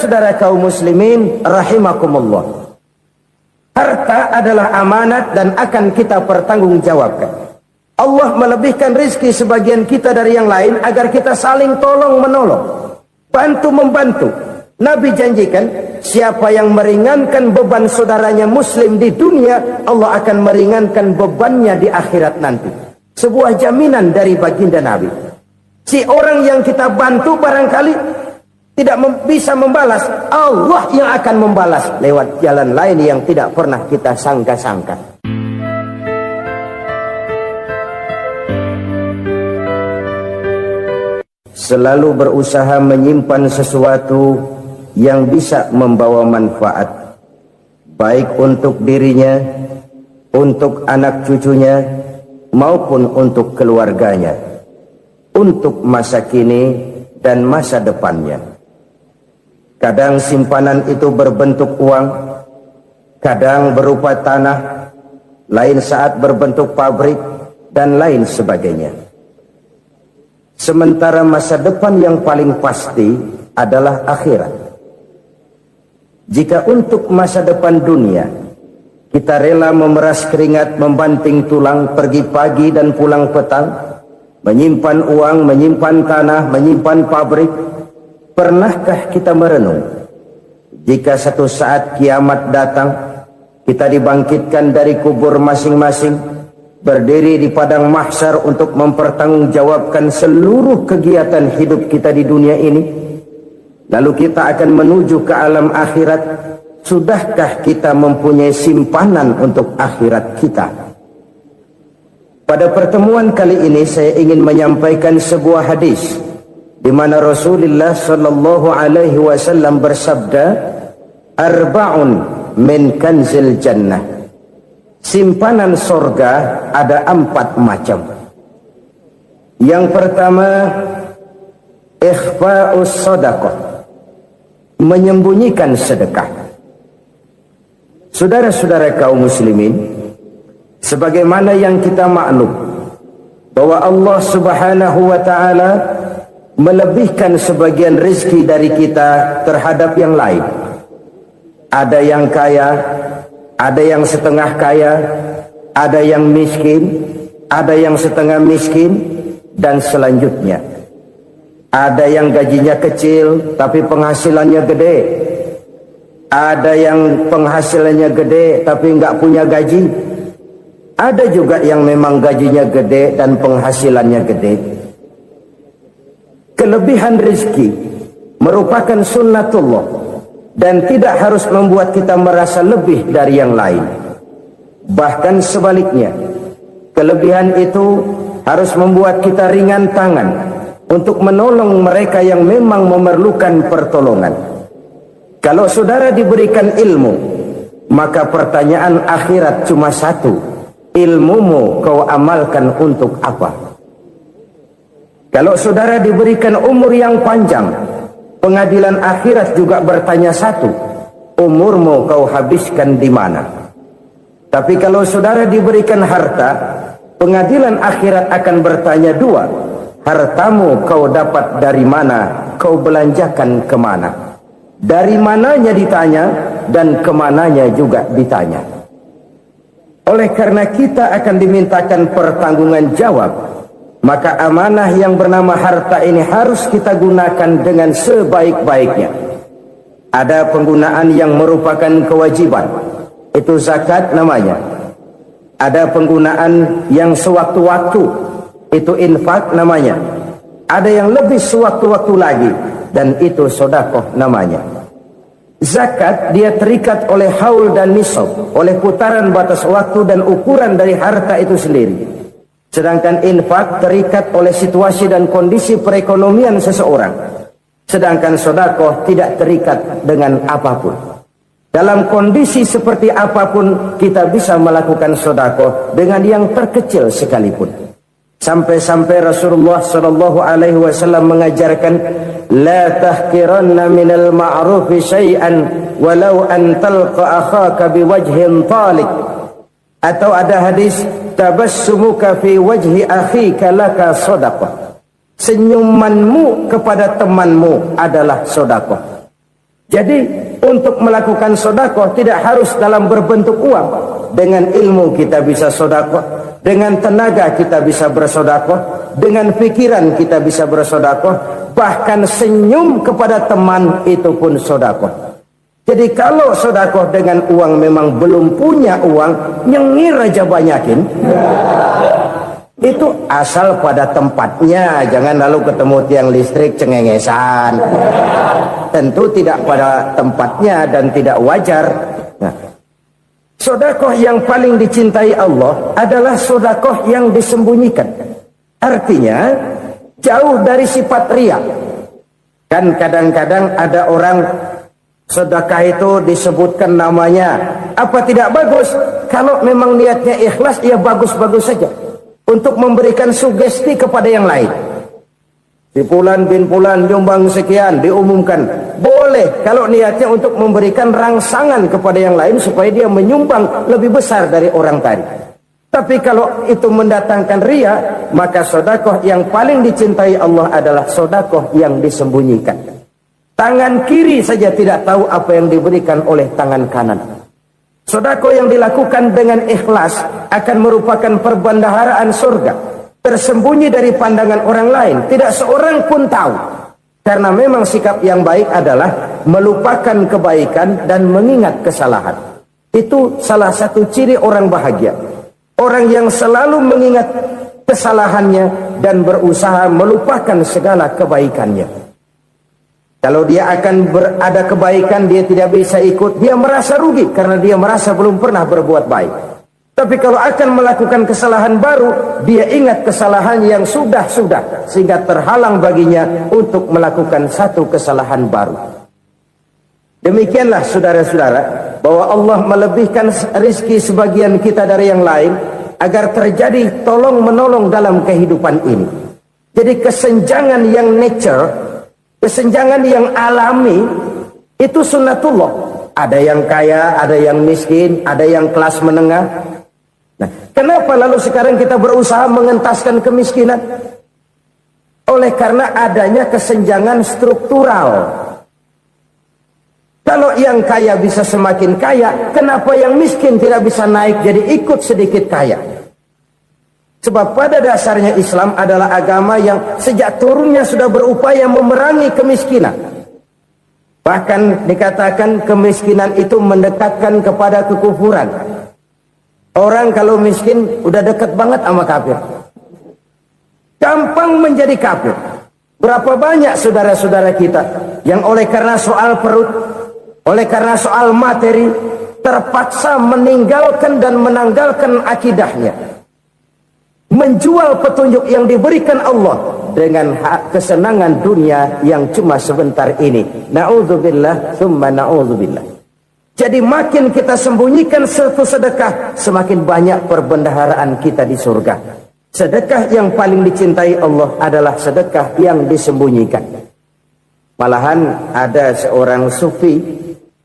Saudara kaum muslimin rahimakumullah, harta adalah amanat dan akan kita pertanggungjawabkan. Allah melebihkan rizki sebagian kita dari yang lain agar kita saling tolong menolong, bantu membantu. Nabi janjikan, siapa yang meringankan beban saudaranya muslim di dunia, Allah akan meringankan bebannya di akhirat nanti. Sebuah jaminan dari baginda Nabi. Si orang yang kita bantu barangkali tidak bisa membalas, Allah yang akan membalas lewat jalan lain yang tidak pernah kita sangka-sangka. Selalu berusaha menyimpan sesuatu yang bisa membawa manfaat, baik untuk dirinya, untuk anak cucunya, maupun untuk keluarganya, untuk masa kini dan masa depannya. Kadang simpanan itu berbentuk uang, kadang berupa tanah, lain saat berbentuk pabrik, dan lain sebagainya. Sementara masa depan yang paling pasti adalah akhirat. Jika untuk masa depan dunia kita rela memeras keringat, membanting tulang, pergi pagi dan pulang petang, menyimpan uang, menyimpan tanah, menyimpan pabrik, pernahkah kita merenung jika satu saat kiamat datang, kita dibangkitkan dari kubur masing-masing, berdiri di padang mahsyar untuk mempertanggungjawabkan seluruh kegiatan hidup kita di dunia ini, lalu kita akan menuju ke alam akhirat. Sudahkah kita mempunyai simpanan untuk akhirat kita? Pada pertemuan kali ini saya ingin menyampaikan sebuah hadis di mana Rasulullah sallallahu alaihi wasallam bersabda, arba'un min kanzil jannah. Simpanan sorga ada 4 macam. Yang pertama, ikhfa'us sadaqah, menyembunyikan sedekah. Saudara-saudara kaum muslimin, sebagaimana yang kita maklum bahwa Allah subhanahu wa ta'ala melebihkan sebagian rezeki dari kita terhadap yang lain. Ada yang kaya, ada yang setengah kaya, ada yang miskin, ada yang setengah miskin, dan selanjutnya. Ada yang gajinya kecil tapi penghasilannya gede. Ada yang penghasilannya gede tapi nggak punya gaji. Ada juga yang memang gajinya gede dan penghasilannya gede. Kelebihan rezeki merupakan sunnatullah dan tidak harus membuat kita merasa lebih dari yang lain. Bahkan sebaliknya, kelebihan itu harus membuat kita ringan tangan untuk menolong mereka yang memang memerlukan pertolongan. Kalau saudara diberikan ilmu, maka pertanyaan akhirat cuma satu, ilmumu kau amalkan untuk apa? Kalau saudara diberikan umur yang panjang, pengadilan akhirat juga bertanya satu, umurmu kau habiskan di mana? Tapi kalau saudara diberikan harta, pengadilan akhirat akan bertanya dua, hartamu kau dapat dari mana, kau belanjakan kemana? Dari mananya ditanya dan kemananya juga ditanya. Oleh karena kita akan dimintakan pertanggungan jawab, maka amanah yang bernama harta ini harus kita gunakan dengan sebaik-baiknya. Ada penggunaan yang merupakan kewajiban, itu zakat namanya. Ada penggunaan yang sewaktu-waktu, itu infak namanya. Ada yang lebih sewaktu-waktu lagi, dan itu sedekah namanya. Zakat dia terikat oleh haul dan nisab, oleh putaran batas waktu dan ukuran dari harta itu sendiri. Sedangkan infak terikat oleh situasi dan kondisi perekonomian seseorang. Sedangkan sedekah tidak terikat dengan apapun. Dalam kondisi seperti apapun kita bisa melakukan sedekah dengan yang terkecil sekalipun. Sampai-sampai Rasulullah sallallahu alaihi wasallam mengajarkan, la tahqiranna minal ma'rufi syai'an walau an talqa akhaka biwajhin talik. Atau ada hadis, tabassumuka fi wajhi akhika laka shadaqah. Senyumanmu kepada temanmu adalah sedekah. Jadi untuk melakukan sedekah tidak harus dalam berbentuk uang. Dengan ilmu kita bisa sedekah, dengan tenaga kita bisa bersedekah, dengan pikiran kita bisa bersedekah, bahkan senyum kepada teman itu pun sedekah. Jadi kalau sedekah dengan uang memang belum punya uang, nyengir aja banyakin. Itu asal pada tempatnya, jangan lalu ketemu tiang listrik cengengesan. Tentu tidak pada tempatnya dan tidak wajar. Nah, sedekah yang paling dicintai Allah adalah sedekah yang disembunyikan. Artinya jauh dari sifat riya. Kan kadang-kadang ada orang sedekah itu disebutkan namanya. Apa tidak bagus? Kalau memang niatnya ikhlas, ya bagus-bagus saja. Untuk memberikan sugesti kepada yang lain. Si Fulan bin Fulan nyumbang sekian, diumumkan. Boleh kalau niatnya untuk memberikan rangsangan kepada yang lain supaya dia menyumbang lebih besar dari orang tadi. Tapi kalau itu mendatangkan riya, maka sedekah yang paling dicintai Allah adalah sedekah yang disembunyikan. Tangan kiri saja tidak tahu apa yang diberikan oleh tangan kanan. Sedekah yang dilakukan dengan ikhlas akan merupakan perbendaharaan surga, tersembunyi dari pandangan orang lain, tidak seorang pun tahu. Karena memang sikap yang baik adalah melupakan kebaikan dan mengingat kesalahan. Itu salah satu ciri orang bahagia. Orang yang selalu mengingat kesalahannya dan berusaha melupakan segala kebaikannya. Kalau dia akan berada kebaikan, dia tidak bisa ikut, dia merasa rugi karena dia merasa belum pernah berbuat baik. Tapi kalau akan melakukan kesalahan baru, dia ingat kesalahan yang sudah-sudah, sehingga terhalang baginya untuk melakukan satu kesalahan baru. Demikianlah saudara-saudara, bahwa Allah melebihkan rizki sebagian kita dari yang lain, agar terjadi tolong-menolong dalam kehidupan ini. Jadi kesenjangan yang nature, kesenjangan yang alami, itu sunnatullah. Ada yang kaya, ada yang miskin, ada yang kelas menengah. Nah, kenapa lalu sekarang kita berusaha mengentaskan kemiskinan? Oleh karena adanya kesenjangan struktural. Kalau yang kaya bisa semakin kaya, kenapa yang miskin tidak bisa naik jadi ikut sedikit kaya? Sebab pada dasarnya Islam adalah agama yang sejak turunnya sudah berupaya memerangi kemiskinan. Bahkan dikatakan kemiskinan itu mendekatkan kepada kekufuran. Orang kalau miskin udah dekat banget sama kafir. Gampang menjadi kafir. Berapa banyak saudara-saudara kita yang oleh karena soal perut, oleh karena soal materi, terpaksa meninggalkan dan menanggalkan akidahnya. Menjual petunjuk yang diberikan Allah dengan kesenangan dunia yang cuma sebentar ini. Na'udzubillah, summa na'udzubillah. Jadi makin kita sembunyikan satu sedekah, semakin banyak perbendaharaan kita di surga. Sedekah yang paling dicintai Allah adalah sedekah yang disembunyikan. Malahan ada seorang sufi,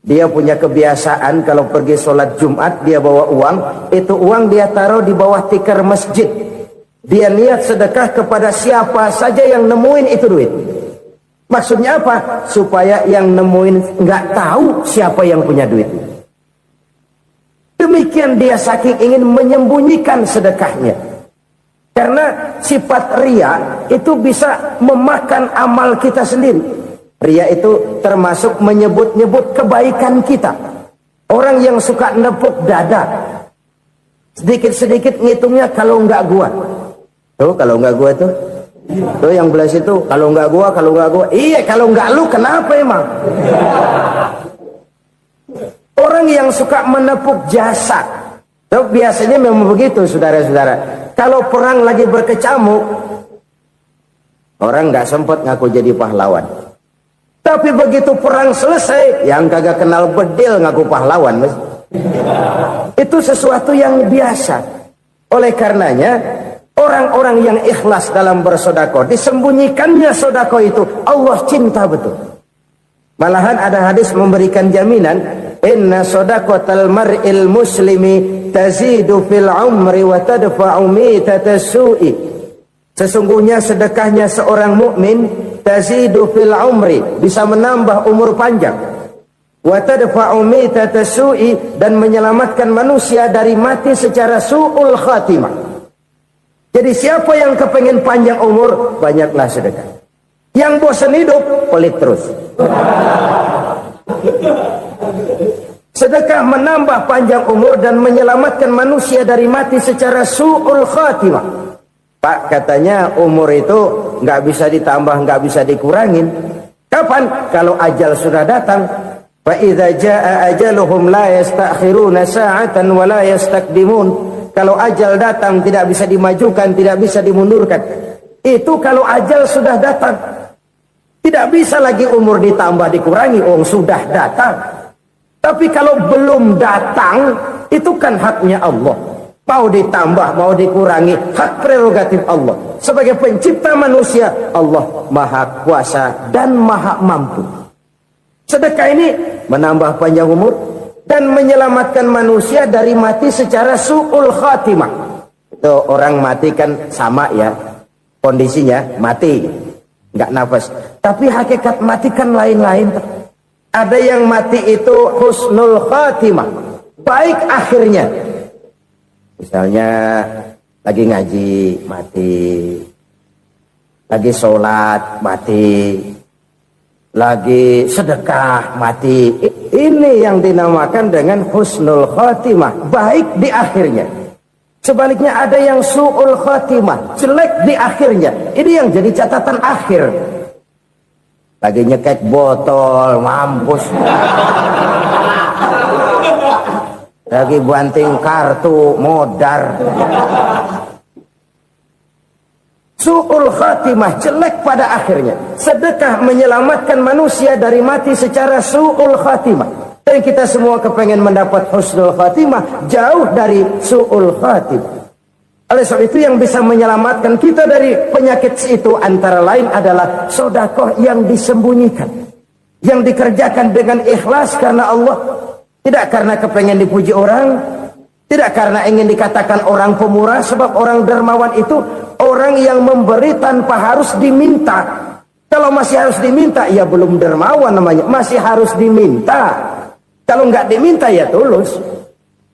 dia punya kebiasaan kalau pergi sholat Jumat dia bawa uang, itu uang dia taruh di bawah tikar masjid. Dia niat sedekah kepada siapa saja yang nemuin itu duit. Maksudnya apa? Supaya yang nemuin nggak tahu siapa yang punya duit. Demikian dia saking ingin menyembunyikan sedekahnya. Karena sifat riya itu bisa memakan amal kita sendiri. Riya itu termasuk menyebut-nyebut kebaikan kita. Orang yang suka nepuk dada, sedikit-sedikit ngitungnya kalau nggak gua. Tuh kalau nggak gua tuh. Tuh yang belah situ, kalau nggak gua, kalau nggak gua. Iya, kalau nggak lu kenapa emang? Orang yang suka menepuk jasa, tuh biasanya memang begitu, saudara-saudara. Kalau perang lagi berkecamuk, orang nggak sempat ngaku jadi pahlawan. Tapi begitu perang selesai, yang kagak kenal bedil ngaku pahlawan, mas. Itu sesuatu yang biasa. Oleh karenanya, orang-orang yang ikhlas dalam bersedekah, disembunyikannya sedekah itu, Allah cinta betul. Malahan ada hadis memberikan jaminan, inna sedaqatal mar'il muslimi tazidu fil umri wa tadfa'u mitatas su'i. Sesungguhnya sedekahnya seorang mukmin tazidu fil umri, bisa menambah umur panjang, wa tadfa'u mitata su'i, dan menyelamatkan manusia dari mati secara su'ul khatimah. Jadi siapa yang kepengen panjang umur, banyaklah sedekah. Yang bosan hidup, pelit terus. Sedekah menambah panjang umur dan menyelamatkan manusia dari mati secara su'ul khatimah. Pak, katanya umur itu nggak bisa ditambah, nggak bisa dikurangin. Kapan? Kalau ajal sudah datang. Fa idza jaa ajaluhum la yastakhiruna sa'atan wa la yastaqdimun. Kalau ajal datang tidak bisa dimajukan, tidak bisa dimundurkan. Itu kalau ajal sudah datang. Tidak bisa lagi umur ditambah dikurangi, sudah datang. Tapi kalau belum datang, itu kan haknya Allah. Mau ditambah, mau dikurangi, hak prerogatif Allah. Sebagai pencipta manusia, Allah maha kuasa dan maha mampu. Sedekah ini menambah panjang umur dan menyelamatkan manusia dari mati secara su'ul khatimah. Itu orang mati kan sama ya, kondisinya mati, nggak nafas. Tapi hakikat mati kan lain-lain. Ada yang mati itu husnul khatimah, baik akhirnya. Misalnya lagi ngaji mati, lagi sholat mati, lagi sedekah mati. Ini yang dinamakan dengan husnul khatimah, baik di akhirnya. Sebaliknya ada yang su'ul khatimah, jelek di akhirnya. Ini yang jadi catatan akhir. Lagi nyekek botol, mampus. Lagi banting kartu, modar. Su'ul khatimah, jelek pada akhirnya. Sedekah menyelamatkan manusia dari mati secara su'ul khatimah. Dan kita semua kepengen mendapat husnul khatimah, jauh dari su'ul khatimah. Oleh sebab itu yang bisa menyelamatkan kita dari penyakit itu antara lain adalah sedekah yang disembunyikan, yang dikerjakan dengan ikhlas karena Allah, tidak karena kepengen dipuji orang, tidak karena ingin dikatakan orang pemurah. Sebab orang dermawan itu orang yang memberi tanpa harus diminta. Kalau masih harus diminta, ya belum dermawan namanya, masih harus diminta. Kalau nggak diminta ya tulus,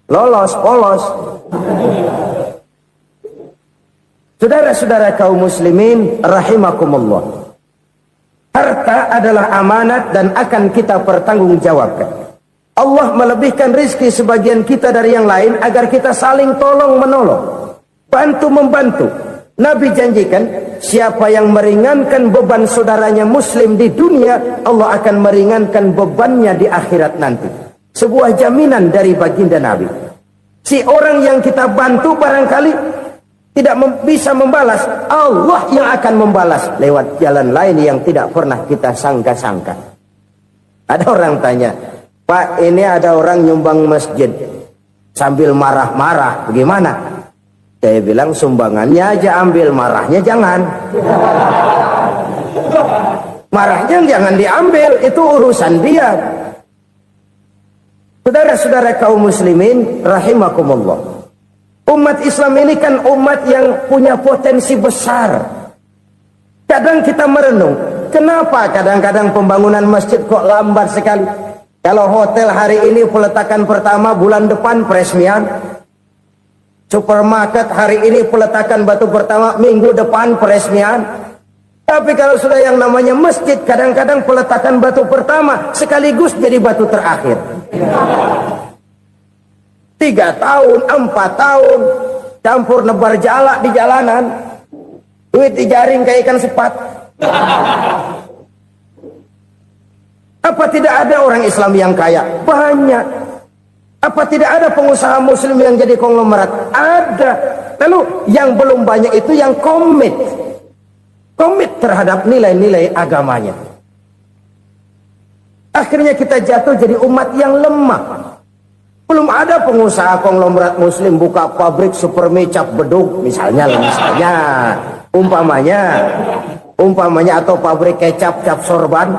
lolos, polos. Saudara-saudara kaum muslimin rahimakumullah, harta adalah amanat dan akan kita pertanggungjawabkan. Allah melebihkan rizki sebagian kita dari yang lain agar kita saling tolong menolong, bantu membantu. Nabi janjikan, siapa yang meringankan beban saudaranya muslim di dunia, Allah akan meringankan bebannya di akhirat nanti. Sebuah jaminan dari baginda Nabi. Si orang yang kita bantu barangkali tidak bisa membalas, Allah yang akan membalas lewat jalan lain yang tidak pernah kita sangka-sangka. Ada orang tanya, Pak, ini ada orang nyumbang masjid sambil marah-marah, bagaimana? Saya bilang sumbangannya aja ambil, marahnya jangan. Marahnya jangan diambil, itu urusan dia. Saudara-saudara kaum muslimin rahimakumullah, umat Islam ini kan umat yang punya potensi besar. Kadang kita merenung, kenapa kadang-kadang pembangunan masjid kok lambat sekali? Kalau hotel hari ini peletakan pertama, bulan depan peresmian. Supermarket hari ini peletakan batu pertama, minggu depan peresmian. Tapi kalau sudah yang namanya masjid, kadang-kadang peletakan batu pertama sekaligus jadi batu terakhir. 3 tahun, 4 tahun, campur nebar jalak di jalanan, duit dijaring kayak ikan sepat. Apa tidak ada orang Islam yang kaya? Banyak. Apa tidak ada pengusaha muslim yang jadi konglomerat? Ada. Lalu yang belum banyak itu yang komit terhadap nilai-nilai agamanya. Akhirnya kita jatuh jadi umat yang lemah. Belum ada pengusaha konglomerat muslim buka pabrik supermi cap bedug misalnya umpamanya atau pabrik kecap cap sorban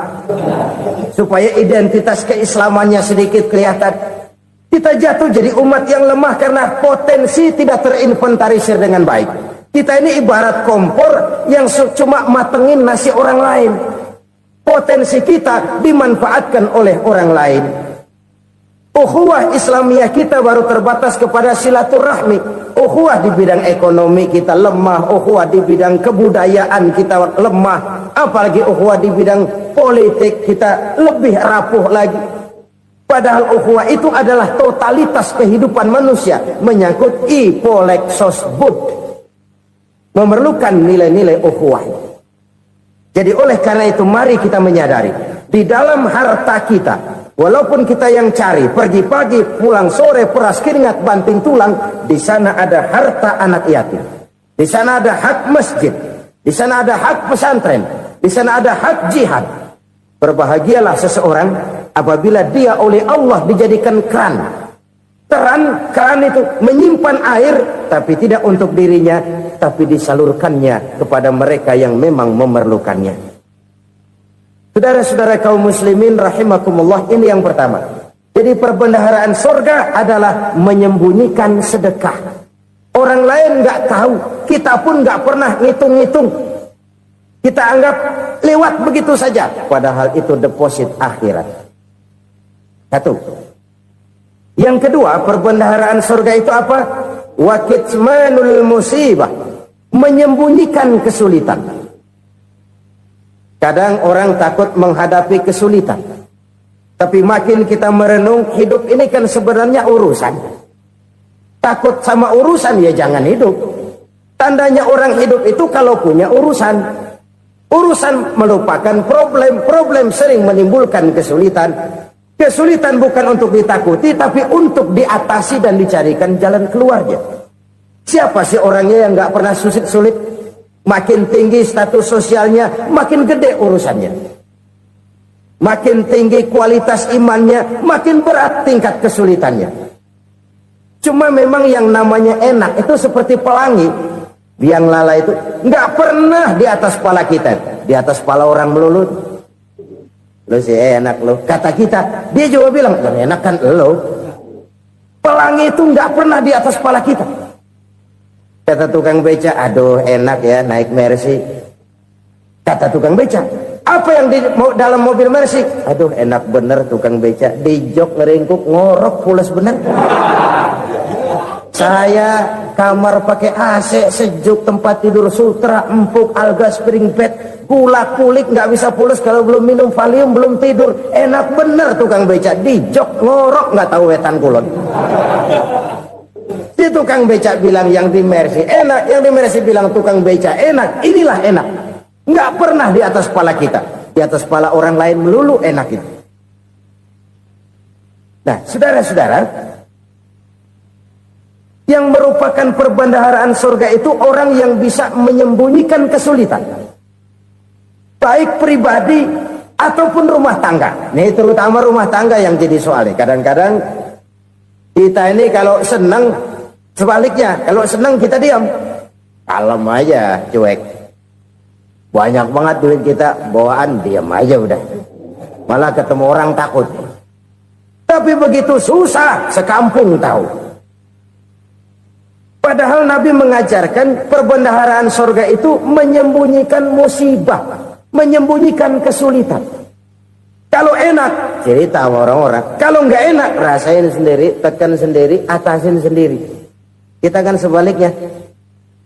supaya identitas keislamannya sedikit kelihatan. Kita jatuh jadi umat yang lemah karena potensi tidak terinventarisir dengan baik. Kita ini ibarat kompor yang cuma matengin nasi orang lain. potensi kita dimanfaatkan oleh orang lain. Ukhuwah Islamiyah kita baru terbatas kepada silaturahmi. Ukhuwah di bidang ekonomi kita lemah, ukhuwah di bidang kebudayaan kita lemah, apalagi ukhuwah di bidang politik kita lebih rapuh lagi. Padahal ukhuwah itu adalah totalitas kehidupan manusia, menyangkut ipolek sosbud, memerlukan nilai-nilai ukhuwah. Jadi oleh karena itu mari kita menyadari di dalam harta kita, walaupun kita yang cari pergi pagi pulang sore peras keringat banting tulang, di sana ada harta anak yatim, di sana ada hak masjid, di sana ada hak pesantren, di sana ada hak jihad. Berbahagialah seseorang apabila dia oleh Allah dijadikan keran. Keran itu menyimpan air, tapi tidak untuk dirinya, tapi disalurkannya kepada mereka yang memang memerlukannya. Saudara-saudara kaum muslimin rahimakumullah, ini yang pertama. Jadi perbendaharaan surga adalah menyembunyikan sedekah. Orang lain nggak tahu, kita pun nggak pernah ngitung-ngitung. Kita anggap lewat begitu saja, padahal itu deposit akhirat. Satu. Yang kedua, perbendaharaan surga itu apa? Wa kitmanul musibah, menyembunyikan kesulitan. Kadang orang takut menghadapi kesulitan, tapi makin kita merenung, hidup ini kan sebenarnya urusan. Takut sama urusan ya jangan hidup. Tandanya orang hidup itu kalau punya urusan. Urusan melupakan problem, problem sering menimbulkan kesulitan. Kesulitan bukan untuk ditakuti, tapi untuk diatasi dan dicarikan jalan keluarnya. Siapa sih orangnya yang nggak pernah sulit-sulit? Makin tinggi status sosialnya, makin gede urusannya. Makin tinggi kualitas imannya, makin berat tingkat kesulitannya. Cuma memang yang namanya enak itu seperti pelangi. Biang lala itu nggak pernah di atas kepala kita, di atas kepala orang melulu. Lo sih enak lo, kata kita. Dia juga bilang yang enak kan lo. Pelangi itu nggak pernah di atas kepala kita. Kata tukang beca, aduh enak ya naik Mercy. Kata tukang beca, apa yang di dalam mobil Mercy? Aduh enak bener tukang beca, di jok ngeringkuk ngorok pulas bener. Saya kamar pakai AC sejuk, tempat tidur sutra empuk, alga spring bed, kulak kulik nggak bisa pulas kalau belum minum Valium, belum tidur. Enak bener tukang beca, di jok ngorok nggak tahu wetan kulon. Si tukang beca bilang yang di Mercy enak, yang di Mercy bilang tukang beca enak. Inilah enak, nggak pernah di atas kepala kita, di atas kepala orang lain melulu enak itu. Nah saudara-saudara, yang merupakan perbendaharaan surga itu orang yang bisa menyembunyikan kesulitan, baik pribadi ataupun rumah tangga. Nih terutama rumah tangga yang jadi soalnya. Kadang-kadang kita ini kalau senang, sebaliknya kalau senang kita diam, kalem aja, cuek. Banyak banget duit kita bawaan, diam aja udah. Malah ketemu orang takut. Tapi begitu susah, sekampung tahu. Padahal Nabi mengajarkan perbendaharaan surga itu menyembunyikan musibah, menyembunyikan kesulitan. Kalau enak, cerita sama orang-orang. Kalau nggak enak, rasain sendiri, tekan sendiri, atasin sendiri. Kita kan sebaliknya,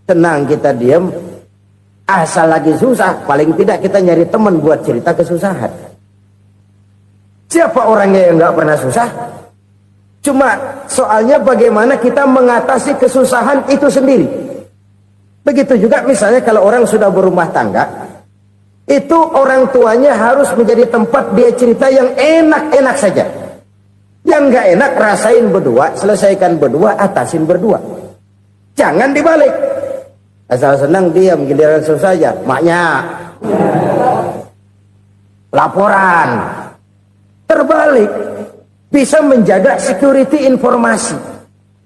tenang kita diam, asal lagi susah, paling tidak kita nyari teman buat cerita kesusahan. Siapa orangnya yang nggak pernah susah? Cuma soalnya bagaimana kita mengatasi kesusahan itu sendiri. Begitu juga misalnya kalau orang sudah berumah tangga, itu orang tuanya harus menjadi tempat dia cerita yang enak-enak saja. Yang nggak enak rasain berdua, selesaikan berdua, atasin berdua. Jangan dibalik. Asal senang diam, giliran susah aja. Maknya laporan. Terbalik. Bisa menjaga security informasi.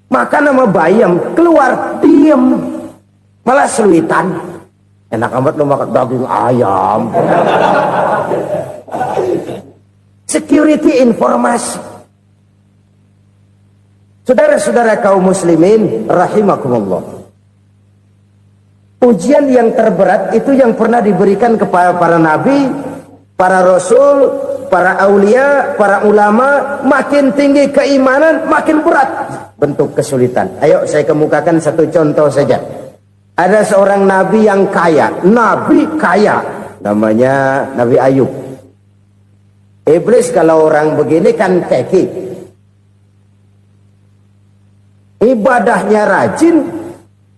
Maka nama bayam keluar diam, malah seluitan. Enak amat lo makan daging ayam. Security informasi. Saudara-saudara kaum muslimin rahimakumullah, ujian yang terberat itu yang pernah diberikan kepada para nabi, para rasul, para aulia, para ulama, makin tinggi keimanan, makin berat bentuk kesulitan. Ayo saya kemukakan satu contoh saja. Ada seorang nabi yang kaya, nabi kaya, namanya Nabi Ayub. Iblis kalau orang begini kan keki, ibadahnya rajin,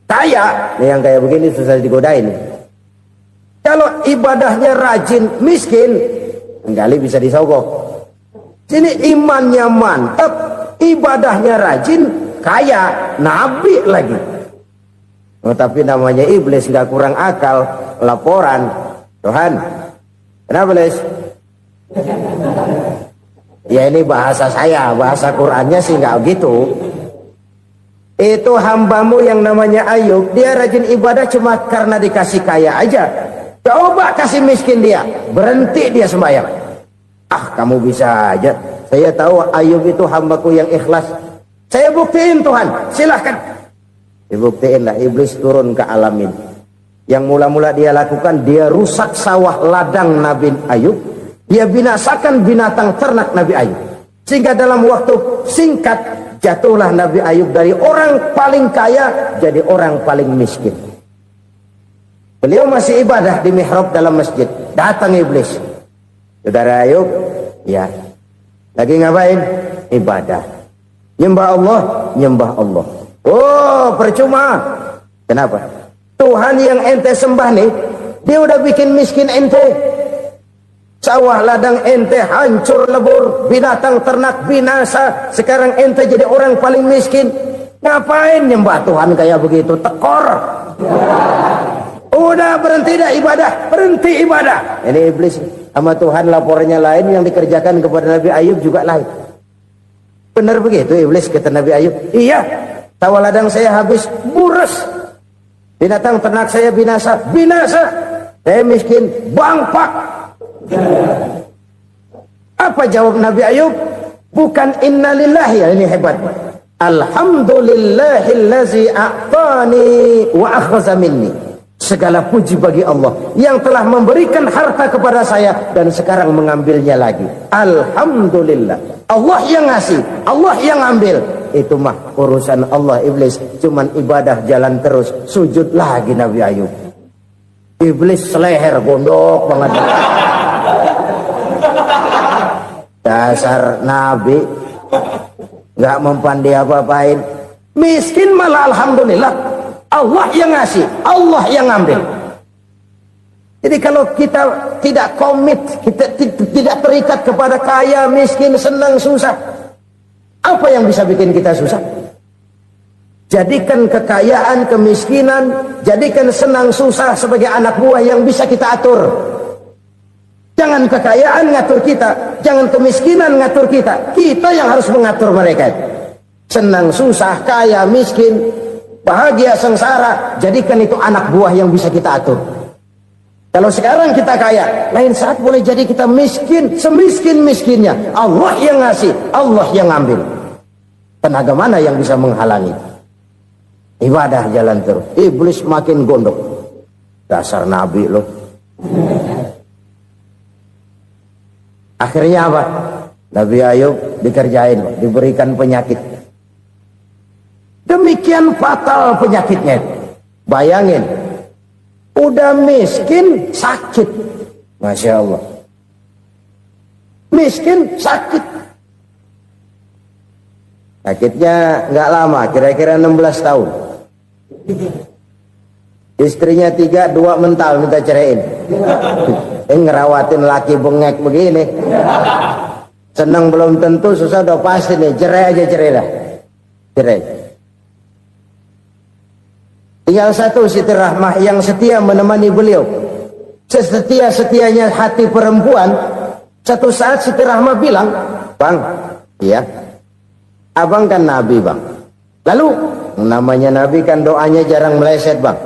kaya. Nih yang kayak begini susah digodain. Kalau ibadahnya rajin, miskin, kali bisa disogok. Sini imannya mantap, ibadahnya rajin, kaya, nabi lagi. Oh, tapi namanya iblis, nggak kurang akal. Laporan, Tuhan, kenapa Les? Ya ini bahasa saya, bahasa Qurannya sih nggak gitu. Itu hambamu yang namanya Ayub, dia rajin ibadah cuma karena dikasih kaya aja. Coba kasih miskin dia, berhenti dia sembahyang. Ah, kamu bisa aja. Saya tahu Ayub itu hambaku yang ikhlas. Saya buktiin Tuhan, silahkan. Dibuktiin lah, iblis turun ke alamin. Yang mula-mula dia lakukan, dia rusak sawah ladang Nabi Ayub. Dia binasakan binatang ternak Nabi Ayub. Sehingga dalam waktu singkat, jatuhlah Nabi Ayub dari orang paling kaya, jadi orang paling miskin. Beliau masih ibadah di mihrab dalam masjid. Datang iblis. Saudara Ayub, ya. Lagi ngapain? Ibadah. Nyembah Allah, nyembah Allah. Oh, percuma. Kenapa? Tuhan yang ente sembah nih, dia udah bikin miskin ente. Sawah ladang ente hancur lebur, binatang ternak binasa. Sekarang ente jadi orang paling miskin. Ngapain nyembah Tuhan kayak begitu? Tekor. Udah berhenti dah ibadah, berhenti ibadah. Ini iblis sama Tuhan laporannya lain, yang dikerjakan kepada Nabi Ayub juga lain. Benar begitu iblis, kata Nabi Ayub. Iya, sawah ladang saya habis, buras. Binatang ternak saya binasa, binasa. Saya miskin, bangpak. Apa jawab Nabi Ayub? Bukan innalillahi, ya ini hebat. Alhamdulillahillazi a'tani wa akhza minni. Segala puji bagi Allah yang telah memberikan harta kepada saya dan sekarang mengambilnya lagi. Alhamdulillah. Allah yang ngasih, Allah yang ambil. Itu mah urusan Allah. Iblis cuman ibadah jalan terus, sujud lagi Nabi Ayub. Iblis seleher gondok banget. Dasar Nabi nggak mempandai apa-apain. Miskin malah alhamdulillah. Allah yang ngasih, Allah yang ambil. Jadi kalau kita tidak komit, kita tidak terikat kepada kaya, miskin, senang, susah, apa yang bisa bikin kita susah? Jadikan kekayaan, kemiskinan, jadikan senang, susah sebagai anak buah yang bisa kita atur. Jangan kekayaan ngatur kita, jangan kemiskinan ngatur kita. Kita yang harus mengatur mereka. Senang, susah, kaya, miskin, bahagia, sengsara, jadikan itu anak buah yang bisa kita atur. Kalau sekarang kita kaya, lain saat boleh jadi kita miskin, semiskin-miskinnya. Allah yang ngasih, Allah yang ambil. Tenaga mana yang bisa menghalangi? Ibadah jalan terus. Iblis makin gondok. Dasar Nabi loh. Akhirnya apa? Nabi Ayub dikerjain, diberikan penyakit. Demikian fatal penyakitnya. Bayangin, udah miskin sakit. Masya Allah. Miskin sakit. Sakitnya nggak lama, kira-kira 16 tahun. Istrinya 3, 2 mental minta ceraiin. Ngerawatin laki bengek begini. Senang belum tentu, susah udah pasti nih. Cerai aja, cerai dah. Cerai. Tinggal satu Siti Rahmah yang setia menemani beliau. Sesetia-setianya hati perempuan. Satu saat Siti Rahmah bilang, "Bang, iya, abang kan Nabi bang. Lalu, namanya Nabi kan doanya jarang meleset bang.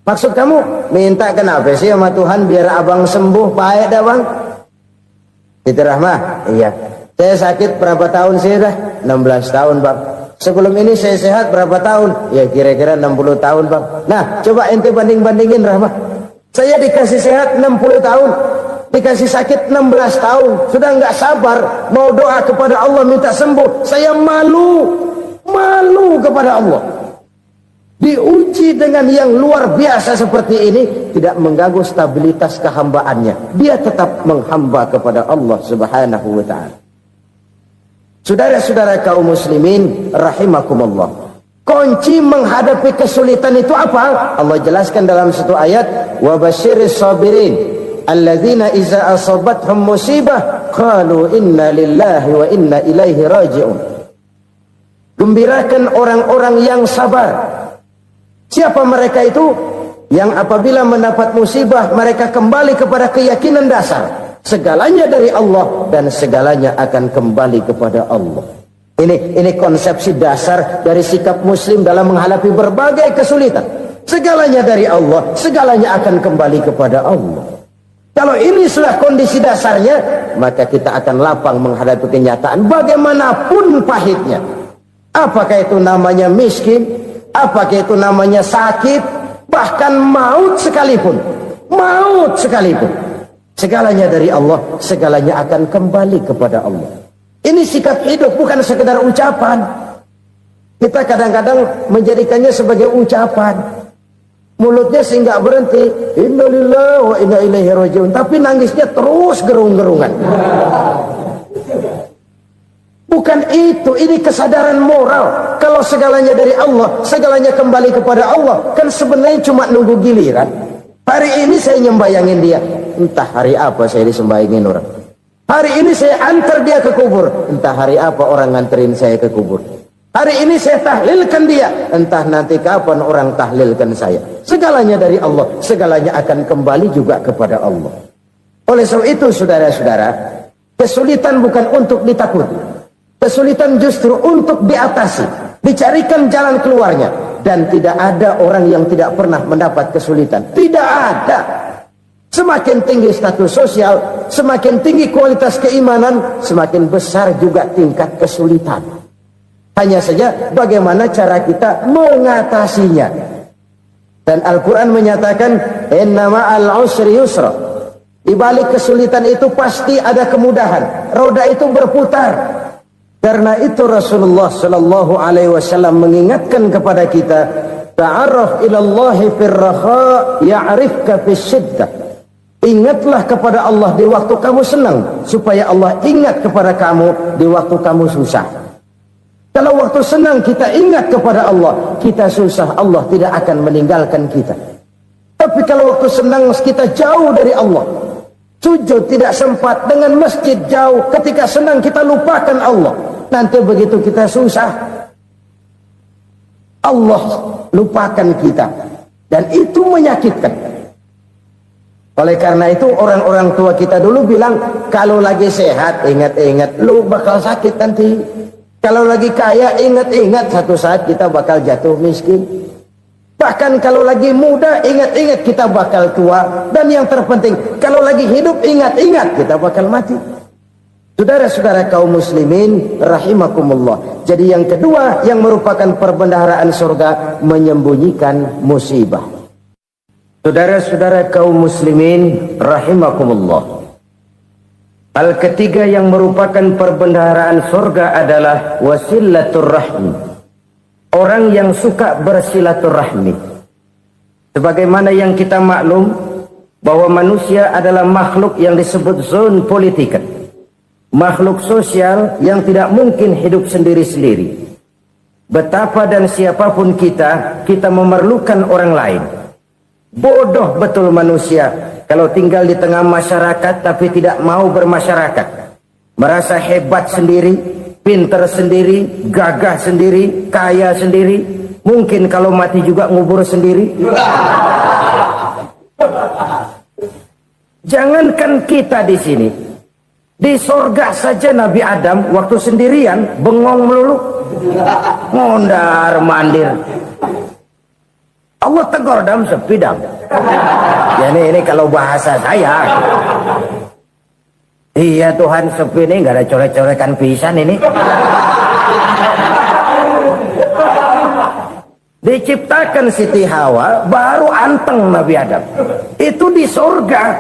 Maksud kamu minta kenapa sih sama Tuhan biar abang sembuh baik dah bang?" Siti Rahmah, iya. Saya sakit berapa tahun sih dah? 16 tahun bang. Sebelum ini saya sehat berapa tahun? Ya kira-kira 60 tahun bang. Nah coba ente banding-bandingin Rahmah. Saya dikasih sehat 60 tahun. dikasih sakit 16 tahun, sudah nggak sabar mau doa kepada Allah minta sembuh. Saya malu kepada Allah. Diuji dengan yang luar biasa seperti ini, tidak mengganggu stabilitas kehambaannya. Dia tetap menghamba kepada Allah Subhanahu wa ta'ala. Saudara-saudara kaum muslimin rahimakumullah, kunci menghadapi kesulitan itu apa? Allah jelaskan dalam satu ayat, wa basyiris sabirin alladzina iza asabathum musibah qalu inna lillahi wa inna ilaihi raji'un. Gembirakan orang-orang yang sabar. Siapa mereka itu? Yang apabila mendapat musibah mereka kembali kepada keyakinan dasar, segalanya dari Allah dan segalanya akan kembali kepada Allah. Ini konsepsi dasar dari sikap muslim dalam menghadapi berbagai kesulitan. Segalanya dari Allah, segalanya akan kembali kepada Allah. Kalau ini sudah kondisi dasarnya, maka kita akan lapang menghadapi kenyataan bagaimanapun pahitnya. Apakah itu namanya miskin, apakah itu namanya sakit, bahkan maut sekalipun. Segalanya dari Allah, segalanya akan kembali kepada Allah. Ini sikap hidup, bukan sekedar ucapan. Kita kadang-kadang menjadikannya sebagai ucapan. Mulutnya sih nggak berhenti, innalillahi wa inna ilaihi raji'un, tapi nangisnya terus gerung-gerungan. Bukan itu, ini kesadaran moral. Kalau segalanya dari Allah, segalanya kembali kepada Allah, kan sebenarnya cuma nunggu giliran. Hari ini saya nyembayangin dia, entah hari apa saya disembayangin orang. Hari ini saya antar dia ke kubur, entah hari apa orang nganterin saya ke kubur. Hari ini saya tahlilkan dia, entah nanti kapan orang tahlilkan saya. Segalanya dari Allah, segalanya akan kembali juga kepada Allah. Oleh sebab itu saudara-saudara, kesulitan bukan untuk ditakuti. Kesulitan justru untuk diatasi, dicarikan jalan keluarnya. Dan tidak ada orang yang tidak pernah mendapat kesulitan. Tidak ada. Semakin tinggi status sosial, semakin tinggi kualitas keimanan, semakin besar juga tingkat kesulitan. Hanya saja bagaimana cara kita mengatasinya. Dan Al-Quran menyatakan, inna ma'al usri yusra. Di balik kesulitan itu pasti ada kemudahan. Roda itu berputar. Karena itu Rasulullah sallallahu alaihi wasallam mengingatkan kepada kita, ta'arraf ilallahi firraha ya'rifka fisyiddah. Ingatlah kepada Allah di waktu kamu senang, supaya Allah ingat kepada kamu di waktu kamu susah. Kalau waktu senang kita ingat kepada Allah, kita susah, Allah tidak akan meninggalkan kita. Tapi kalau waktu senang kita jauh dari Allah, sujud tidak sempat, dengan masjid jauh, ketika senang kita lupakan Allah. Nanti begitu kita susah, Allah lupakan kita. Dan itu menyakitkan. Oleh karena itu orang-orang tua kita dulu bilang, kalau lagi sehat ingat-ingat lu bakal sakit nanti. Kalau lagi kaya ingat-ingat satu saat kita bakal jatuh miskin. Bahkan kalau lagi muda ingat-ingat kita bakal tua. Dan yang terpenting, kalau lagi hidup ingat-ingat kita bakal mati. Saudara-saudara kaum muslimin rahimakumullah. Jadi yang kedua yang merupakan perbendaharaan surga, menyembunyikan musibah. Saudara-saudara kaum muslimin rahimakumullah. Hal ketiga yang merupakan perbendaharaan surga adalah wasilaturrahmi. Orang yang suka bersilaturahmi. Sebagaimana yang kita maklum bahwa manusia adalah makhluk yang disebut zon politika. Makhluk sosial yang tidak mungkin hidup sendiri-sendiri. Betapa dan siapapun kita memerlukan orang lain. Bodoh betul manusia kalau tinggal di tengah masyarakat tapi tidak mau bermasyarakat. Merasa hebat sendiri, pintar sendiri, gagah sendiri, kaya sendiri. Mungkin kalau mati juga ngubur sendiri. Jangankan kita di sini, di sorga saja Nabi Adam waktu sendirian bengong melulu, mondar mandir. Allah tegur dam sepi dam. Ya ini kalau bahasa saya. Iya Tuhan sepi nih, nggak ada coret-coretan pisan ini. Diciptakan Siti Hawa baru anteng Nabi Adam. Itu di sorga.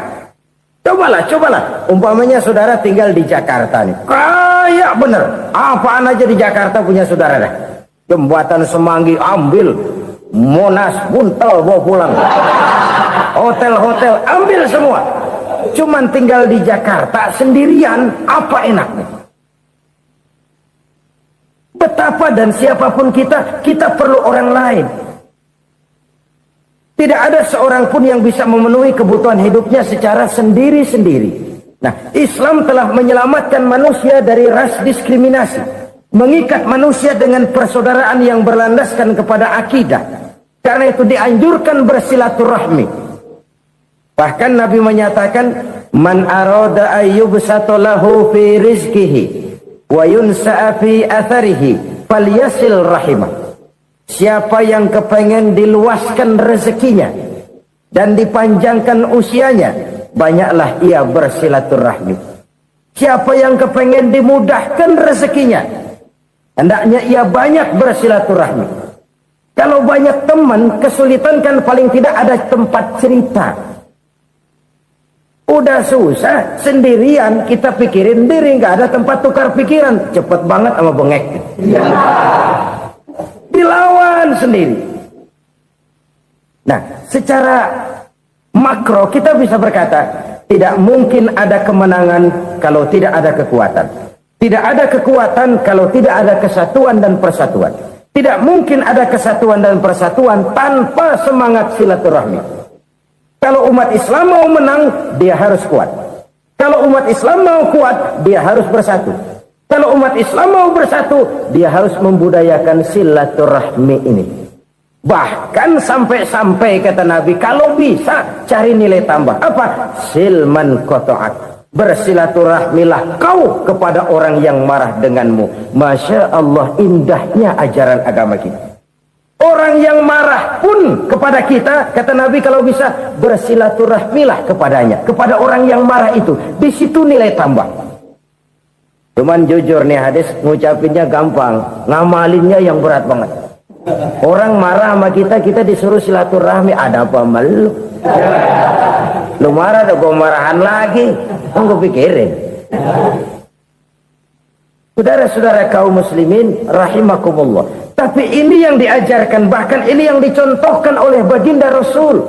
Cobalah. Umpamanya saudara tinggal di Jakarta nih. Kayak bener. Apaan aja di Jakarta punya saudara dah. Jembatan Semanggi ambil. Monas, Buntel bawa pulang. Hotel-hotel ambil semua. Cuman tinggal di Jakarta sendirian. Apa enaknya? Betapa dan siapapun kita perlu orang lain. Tidak ada seorang pun yang bisa memenuhi kebutuhan hidupnya secara sendiri-sendiri. Nah, Islam telah menyelamatkan manusia dari ras diskriminasi. Mengikat manusia dengan persaudaraan yang berlandaskan kepada akidah. Karena itu dianjurkan bersilaturahmi. Bahkan Nabi menyatakan, Man arada ayyubsata lahu fi rizkihi wa yunsa'a fi atharihi falyasil rahimah. Siapa yang kepengen diluaskan rezekinya dan dipanjangkan usianya, banyaklah ia bersilaturahmi. Siapa yang kepengen dimudahkan rezekinya, hendaknya ia banyak bersilaturahmi. Kalau banyak teman, kesulitan kan paling tidak ada tempat cerita. Udah susah, sendirian kita pikirin diri, nggak ada tempat tukar pikiran. Cepet banget sama bengek. Dilawan sendiri. Nah, secara makro kita bisa berkata, tidak mungkin ada kemenangan kalau tidak ada kekuatan. Tidak ada kekuatan kalau tidak ada kesatuan dan persatuan. Tidak mungkin ada kesatuan dan persatuan tanpa semangat silaturahmi. Kalau umat Islam mau menang, dia harus kuat. Kalau umat Islam mau kuat, dia harus bersatu. Kalau umat Islam mau bersatu, dia harus membudayakan silaturahmi ini. Bahkan sampai-sampai kata Nabi, kalau bisa cari nilai tambah. Apa? Silman qata'ak. Bersilaturahmilah kau kepada orang yang marah denganmu. Masya Allah, indahnya ajaran agama kita. Orang yang marah pun kepada kita, kata Nabi, kalau bisa bersilaturahmilah kepadanya, kepada orang yang marah itu. Di situ nilai tambah. Cuman jujur nih hadis, ngucapinnya gampang, ngamalinnya yang berat banget. Orang marah sama kita, kita disuruh silaturahmi. Ada apa malu? Lu marah, ada gua marahan lagi. Tunggu pikirin. Saudara-saudara kaum muslimin rahimakumullah. Tapi ini yang diajarkan, bahkan ini yang dicontohkan oleh baginda Rasul.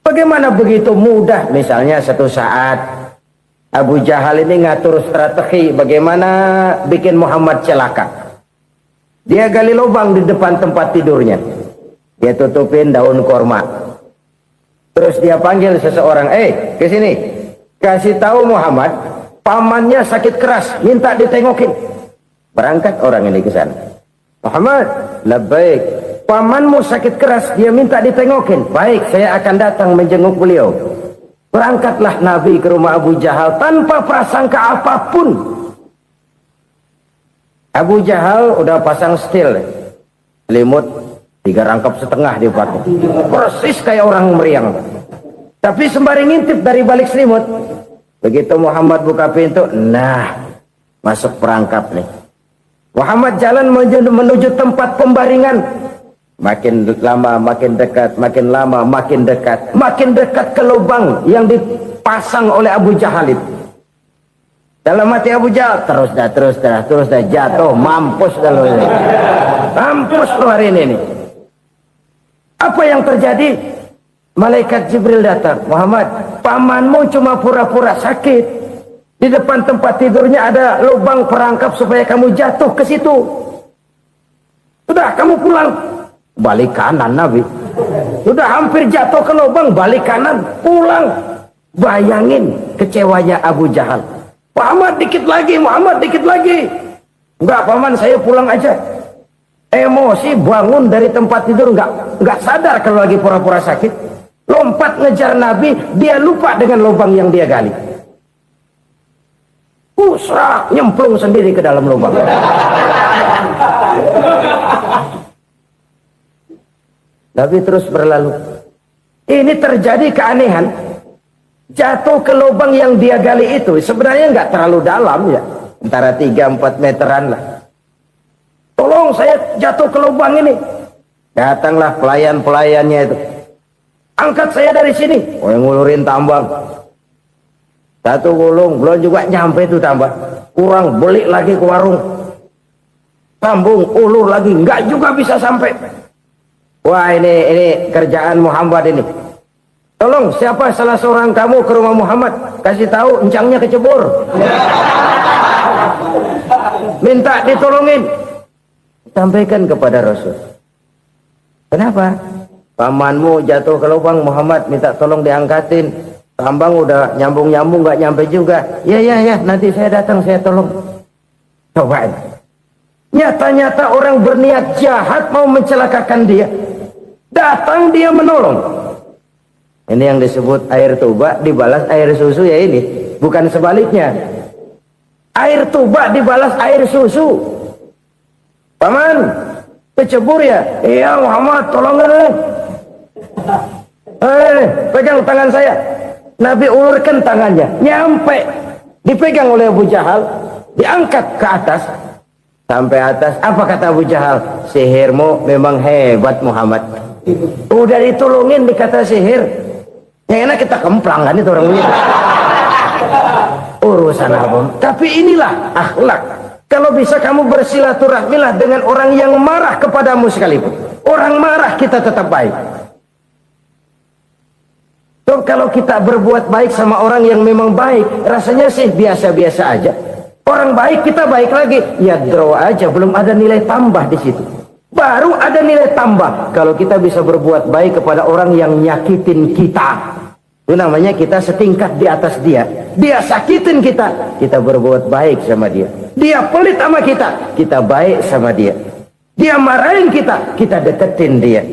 Bagaimana begitu mudah, misalnya satu saat Abu Jahal ini ngatur strategi bagaimana bikin Muhammad celaka. Dia gali lubang di depan tempat tidurnya. Dia tutupin daun korma. Terus dia panggil seseorang, ke sini. Kasih tahu Muhammad, pamannya sakit keras, minta ditengokin. Berangkat orang ini ke sana. Muhammad, labbaik. Pamanmu sakit keras, dia minta ditengokin. Baik, saya akan datang menjenguk beliau. Berangkatlah Nabi ke rumah Abu Jahal tanpa prasangka apapun. Abu Jahal udah pasang stil, selimut 3 rangkap setengah dia pakai, persis kayak orang meriang. Tapi sembari ngintip dari balik selimut, begitu Muhammad buka pintu, nah masuk perangkap nih. Muhammad jalan menuju tempat pembaringan. Makin lama makin dekat, makin lama makin dekat, makin dekat ke lubang yang dipasang oleh Abu Jahal itu. Dalam hati Abu Jahal, terus dah jatuh, mampus dah lo ini. Mampus lo hari ini nih. Apa yang terjadi? Malaikat Jibril datang. Muhammad, pamanmu cuma pura-pura sakit. Di depan tempat tidurnya ada lubang perangkap supaya kamu jatuh ke situ. Sudah, kamu pulang. Balik kanan Nabi. Sudah hampir jatuh ke lubang, balik kanan, pulang. Bayangin kecewanya Abu Jahal. Muhammad dikit lagi, Muhammad dikit lagi. Enggak, paman, saya pulang aja. Emosi bangun dari tempat tidur, enggak sadar kalau lagi pura-pura sakit. Lompat ngejar Nabi, dia lupa dengan lubang yang dia gali. Usrak, nyemplung sendiri ke dalam lubang. Nabi terus berlalu. Ini terjadi keanehan. Jatuh ke lubang yang dia gali itu sebenarnya nggak terlalu dalam ya, antara 3-4 meteran lah. Tolong, saya jatuh ke lubang ini. Datanglah pelayan-pelayannya itu. Angkat saya dari sini. Oh, yang ngulurin tambang. Satu gulung belum juga nyampe itu tambah. Kurang beli lagi ke warung. Sambung ulur lagi enggak juga bisa sampai. Wah ini kerjaan Muhammad ini. Tolong siapa salah seorang kamu ke rumah Muhammad, kasih tahu encangnya kecebur. Minta ditolongin. Sampaikan kepada Rasul. Kenapa? Pamanmu jatuh ke lubang, Muhammad minta tolong diangkatin. Tambang udah nyambung-nyambung nggak nyampe juga. Ya nanti saya datang saya tolong. Coba. Nyata-nyata orang berniat jahat mau mencelakakan dia. Datang dia menolong. Ini yang disebut air tuba dibalas air susu ya ini. Bukan sebaliknya. Air tuba dibalas air susu. Paman, kecebur ya? Iya Muhammad, tolonglah. Pegang tangan saya. Nabi ulurkan tangannya, nyampe. Dipegang oleh Abu Jahal, diangkat ke atas. Sampai atas, apa kata Abu Jahal? Sihirmu memang hebat Muhammad. Udah ditolongin dikata sihir. Yang enak kita kemplang kan itu orang begitu. Urusan apa? Tapi inilah akhlak. Kalau bisa kamu bersilaturahmilah dengan orang yang marah kepadamu sekalipun. Orang marah kita tetap baik. So, kalau kita berbuat baik sama orang yang memang baik, rasanya sih biasa-biasa aja. Orang baik kita baik lagi, ya draw aja, belum ada nilai tambah di situ. Baru ada nilai tambah kalau kita bisa berbuat baik kepada orang yang nyakitin kita. Itu namanya kita setingkat di atas dia. Dia sakitin kita, kita berbuat baik sama dia. Dia pelit sama kita, kita baik sama dia. Dia marahin kita, kita deketin dia.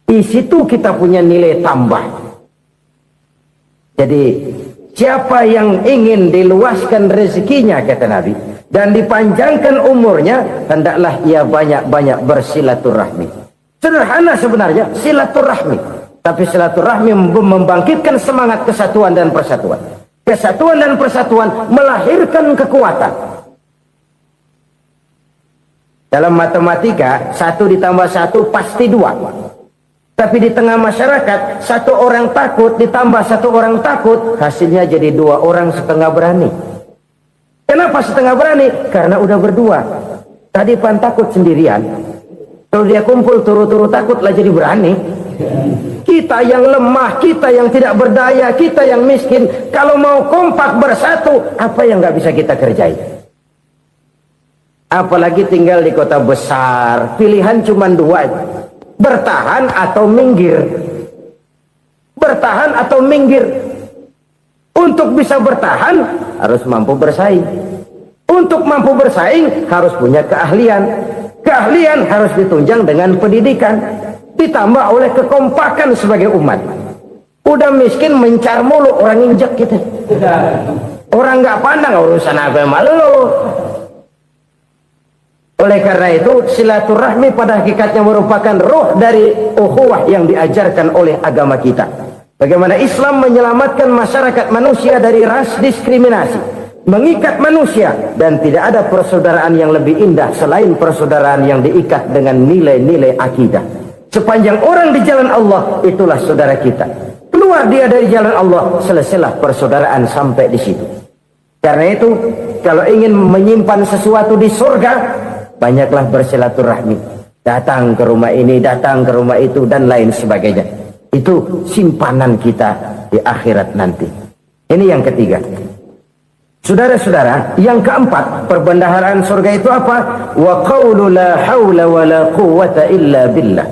Di situ kita punya nilai tambah. Jadi siapa yang ingin diluaskan rezekinya kata Nabi dan dipanjangkan umurnya, hendaklah ia banyak-banyak bersilaturahmi. Sederhana sebenarnya silaturahmi, tapi silaturahmi membangkitkan semangat kesatuan dan persatuan. Kesatuan dan persatuan melahirkan kekuatan. Dalam matematika 1 ditambah 1 pasti 2. Tapi di tengah masyarakat 1 orang takut ditambah 1 orang takut, hasilnya jadi 2 orang setengah berani. Kenapa setengah berani? Karena udah berdua. Tadi pan takut sendirian, kalau dia kumpul turu-turu takutlah jadi berani. Kita yang lemah, kita yang tidak berdaya, kita yang miskin, kalau mau kompak bersatu, apa yang nggak bisa kita kerjain? Apalagi tinggal di kota besar, pilihan cuma 2. Bertahan atau minggir. Bertahan atau minggir. Untuk bisa bertahan harus mampu bersaing. Untuk mampu bersaing harus punya keahlian. Keahlian harus ditunjang dengan pendidikan, ditambah oleh kekompakan sebagai umat. Udah miskin mencar mulu, orang injek kita. Orang nggak pandang urusan apa malu. Oleh karena itu silaturahmi pada hakikatnya merupakan roh dari ukhuwah yang diajarkan oleh agama kita. Bagaimana Islam menyelamatkan masyarakat manusia dari ras diskriminasi, mengikat manusia, dan tidak ada persaudaraan yang lebih indah selain persaudaraan yang diikat dengan nilai-nilai akidah. Sepanjang orang di jalan Allah, itulah saudara kita. Keluar dia dari jalan Allah, selesailah persaudaraan sampai di situ. Karena itu, kalau ingin menyimpan sesuatu di surga, banyaklah bersilaturahmi. Datang ke rumah ini, datang ke rumah itu, dan lain sebagainya. Itu simpanan kita di akhirat nanti. Ini yang ketiga. Saudara-saudara, yang keempat, perbendaharaan surga itu apa? Wa qawlu la hawla wa la quwwata illa billah.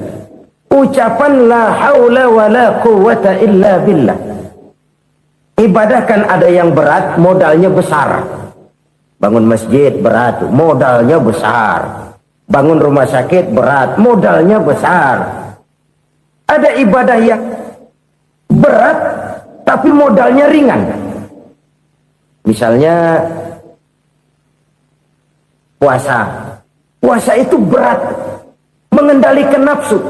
Ucapan la hawla wa la quwwata illa billah. Ibadah kan ada yang berat, modalnya besar. Bangun masjid berat, modalnya besar. Bangun rumah sakit berat, modalnya besar. Ada ibadah yang berat tapi modalnya ringan. Misalnya puasa. Puasa itu berat, mengendalikan nafsu.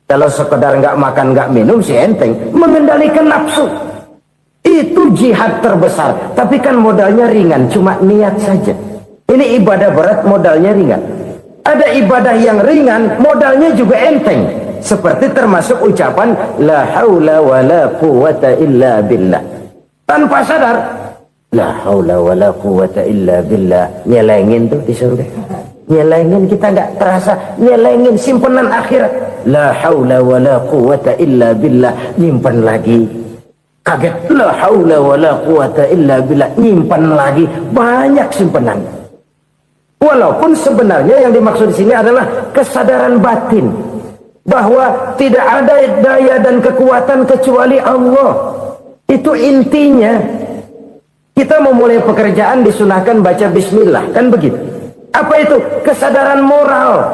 Kalau sekedar nggak makan nggak minum sih enteng, mengendalikan nafsu. Itu jihad terbesar, tapi kan modalnya ringan, cuma niat saja. Ini ibadah berat, modalnya ringan. Ada ibadah yang ringan, modalnya juga enteng. Seperti termasuk ucapan la haula wa la quwwata illa billah. tanpa sadar. La haula wala quwata illa billah. Nyelengin tuh di surga. Nyelengin, kita nggak terasa. Nyelengin simpenan akhirat. La haula wala quwata illa billah. Nyimpan lagi. Kaget. La haula wala quwata illa billah. Nyimpan lagi. Banyak simpenan. Walaupun sebenarnya yang dimaksud di sini adalah kesadaran batin. Bahwa tidak ada daya dan kekuatan kecuali Allah. Itu intinya. Kita memulai pekerjaan disunahkan baca bismillah, kan begitu? Apa itu? Kesadaran moral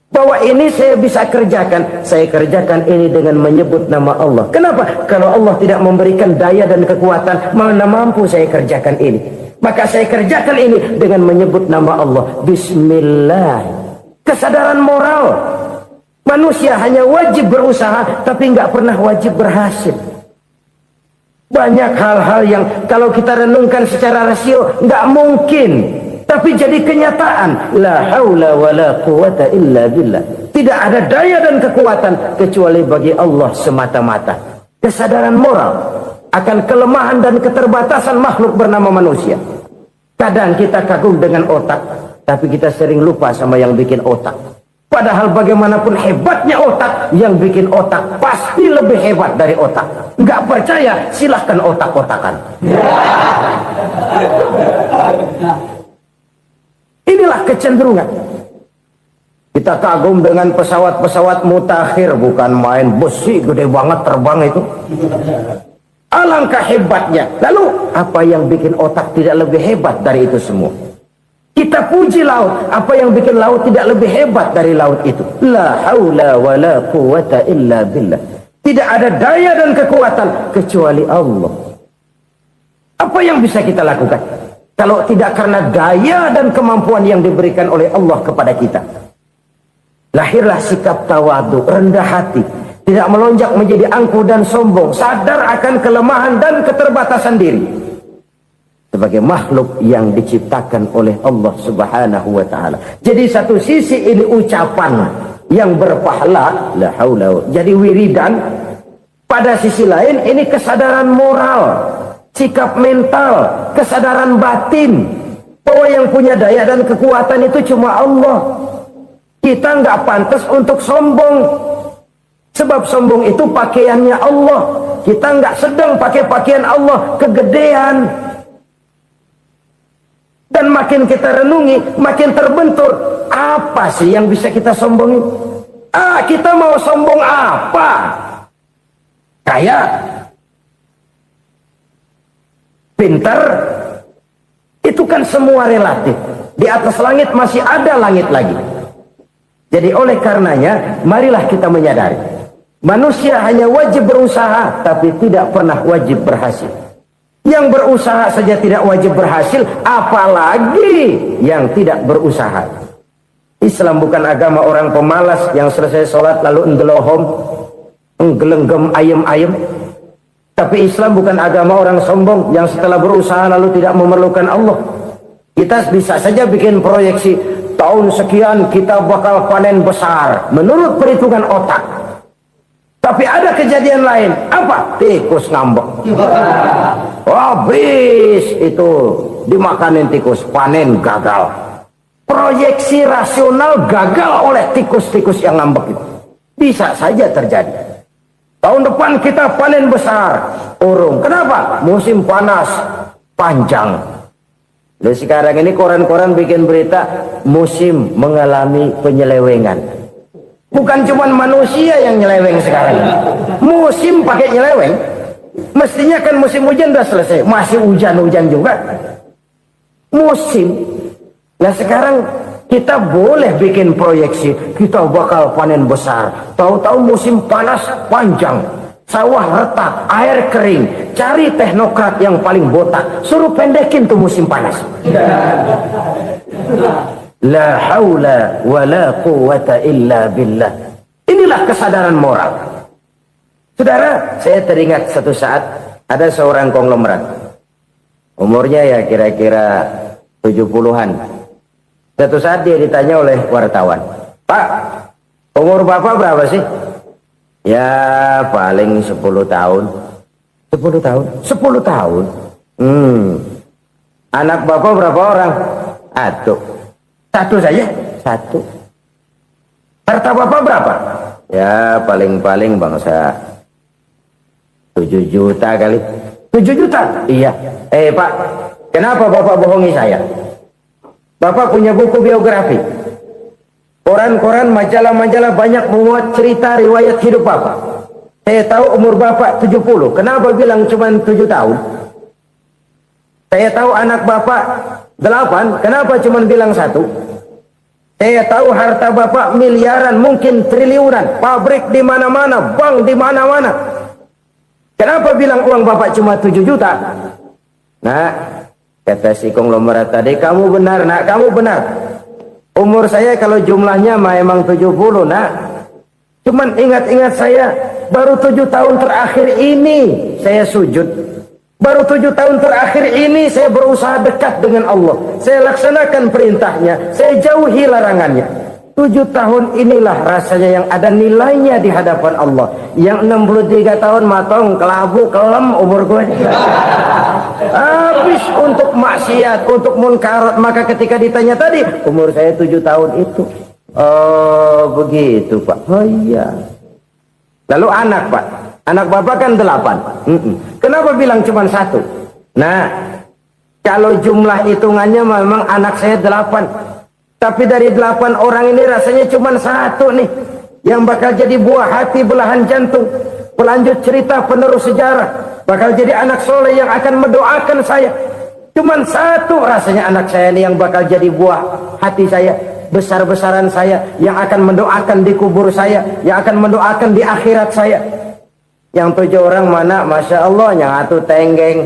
bahwa ini saya bisa kerjakan. Saya kerjakan ini dengan menyebut nama Allah. Kenapa? Kalau Allah tidak memberikan daya dan kekuatan, mana mampu saya kerjakan ini. Maka saya kerjakan ini dengan menyebut nama Allah. Bismillah. Kesadaran moral. Manusia hanya wajib berusaha, tapi nggak pernah wajib berhasil. Banyak hal-hal yang kalau kita renungkan secara rasio nggak mungkin, tapi jadi kenyataan. La haula wala quwata illa billah. Tidak ada daya dan kekuatan kecuali bagi Allah semata-mata. Kesadaran moral akan kelemahan dan keterbatasan makhluk bernama manusia. Kadang kita kagum dengan otak, tapi kita sering lupa sama yang bikin otak. Padahal bagaimanapun hebatnya otak, yang bikin otak pasti lebih hebat dari otak. Nggak percaya, silahkan otak-otakan. Inilah kecenderungan. Kita kagum dengan pesawat-pesawat mutakhir, bukan main besi gede banget terbang itu. Alangkah hebatnya. Lalu apa yang bikin otak tidak lebih hebat dari itu semua? Kita puji laut, apa yang bikin laut tidak lebih hebat dari laut itu? La haula wala quwata illa billah. Tidak ada daya dan kekuatan kecuali Allah. Apa yang bisa kita lakukan kalau tidak karena daya dan kemampuan yang diberikan oleh Allah kepada kita? Lahirlah sikap tawadu, rendah hati, tidak melonjak menjadi angkuh dan sombong, sadar akan kelemahan dan keterbatasan diri. Sebagai makhluk yang diciptakan oleh Allah Subhanahu wa ta'ala. Jadi satu sisi ini ucapan yang berpahala, la haula, jadi wiridan. Pada sisi lain ini kesadaran moral, sikap mental, kesadaran batin bahwa yang punya daya dan kekuatan itu cuma Allah. Kita nggak pantas untuk sombong, sebab sombong itu pakaiannya Allah. Kita nggak sedang pakai pakaian Allah, kegedean. Dan makin kita renungi, makin terbentur. Apa sih yang bisa kita sombongin? Kita mau sombong apa? Kaya? Pintar? Itu kan semua relatif. Di atas langit masih ada langit lagi. Jadi oleh karenanya, marilah kita menyadari. Manusia hanya wajib berusaha, tapi tidak pernah wajib berhasil. Yang berusaha saja tidak wajib berhasil, apalagi yang tidak berusaha. Islam bukan agama orang pemalas yang selesai sholat lalu enggelohom, enggelenggem ayem-ayem. Tapi Islam bukan agama orang sombong yang setelah berusaha lalu tidak memerlukan Allah. Kita bisa saja bikin proyeksi, tahun sekian kita bakal panen besar menurut perhitungan otak. Tapi ada kejadian lain. Apa? Tikus ngambek. Habis itu dimakanin tikus, panen gagal. Proyeksi rasional gagal oleh tikus-tikus yang ngambek itu. Bisa saja terjadi. Tahun depan kita panen besar, urung. Kenapa? Musim panas panjang. Dan sekarang ini koran-koran bikin berita musim mengalami penyelewengan. Bukan cuma manusia yang nyeleweng sekarang. Musim pakai nyeleweng. Mestinya kan musim hujan udah selesai, masih hujan-hujan juga. Musim. Nah sekarang kita boleh bikin proyeksi, kita bakal panen besar. Tahu-tahu musim panas panjang, sawah retak, air kering. Cari teknokrat yang paling botak, suruh pendekin tuh musim panas. La haula wa la quwata illa billah. Inilah kesadaran moral. Saudara, saya teringat satu saat ada seorang konglomerat. Umurnya ya kira-kira 70-an. Satu saat dia ditanya oleh wartawan, "Pak, umur Bapak berapa sih?" "Ya paling 10 tahun. 10 tahun. 10 tahun. Anak bapak berapa orang? Satu saja. Satu. Harta bapak berapa? Ya paling-paling bangsa 7 juta kali. 7 juta? Iya. Pak, kenapa bapak bohongi saya? Bapak punya buku biografi. Koran-koran, majalah-majalah banyak memuat cerita riwayat hidup bapak. Saya tahu umur bapak 70. Kenapa bilang cuma 7 tahun? Saya tahu anak bapak 8. Kenapa cuma bilang 1? Saya tahu harta bapak miliaran, mungkin triliunan. Pabrik di mana-mana, bank di mana-mana. Kenapa bilang uang bapak cuma 7 juta? Nah, kata si konglomerat tadi, kamu benar nak, kamu benar. Umur saya kalau jumlahnya memang 70 nak. Cuman ingat-ingat saya, baru 7 tahun terakhir ini saya sujud. Baru 7 tahun terakhir ini saya berusaha dekat dengan Allah. Saya laksanakan perintahnya, saya jauhi larangannya. 7 tahun inilah rasanya yang ada nilainya di hadapan Allah. Yang 63 tahun matong, kelabu, kelem umur gue. Habis untuk maksiat, untuk munkarat. Maka ketika ditanya tadi, umur saya 7 tahun itu. Oh begitu Pak. Oh iya. Lalu anak Pak. Anak bapak kan 8. Kenapa bilang cuma 1? Nah, kalau jumlah hitungannya memang anak saya 8. Tapi dari 8 orang ini rasanya cuma 1 nih. Yang bakal jadi buah hati, belahan jantung. Pelanjut cerita, penerus sejarah. Bakal jadi anak soleh yang akan mendoakan saya. Cuma 1 rasanya anak saya ini yang bakal jadi buah hati saya. Besar-besaran saya. Yang akan mendoakan di kubur saya. Yang akan mendoakan di akhirat saya. Yang 7 orang mana? Masya Allah, yang atu tenggeng,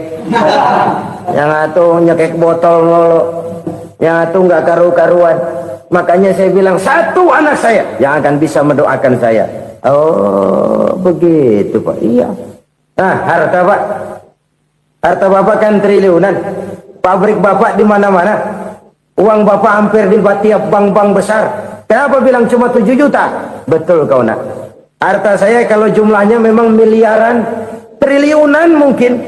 yang atu nyekek botol mulu, yang atu nggak karu-karuan. Makanya saya bilang 1 anak saya yang akan bisa mendoakan saya. Oh begitu Pak. Iya. Nah harta Pak, harta bapak kan triliunan. Pabrik bapak di mana-mana. Uang bapak hampir di tiap bank-bank besar. Kenapa bilang cuma 7 juta? Betul kau nak. Harta saya kalau jumlahnya memang miliaran, triliunan mungkin.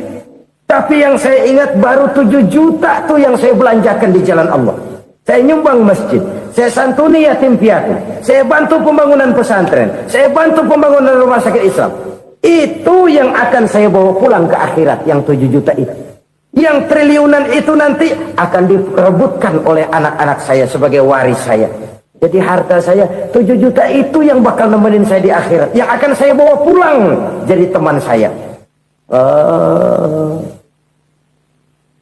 Tapi yang saya ingat baru 7 juta tuh yang saya belanjakan di jalan Allah. Saya nyumbang masjid, saya santuni yatim piatu, saya bantu pembangunan pesantren, saya bantu pembangunan rumah sakit Islam. Itu yang akan saya bawa pulang ke akhirat, yang 7 juta itu. Yang triliunan itu nanti akan diperebutkan oleh anak-anak saya sebagai waris saya. Jadi harta saya 7 juta itu yang bakal nemenin saya di akhirat. Yang akan saya bawa pulang jadi teman saya.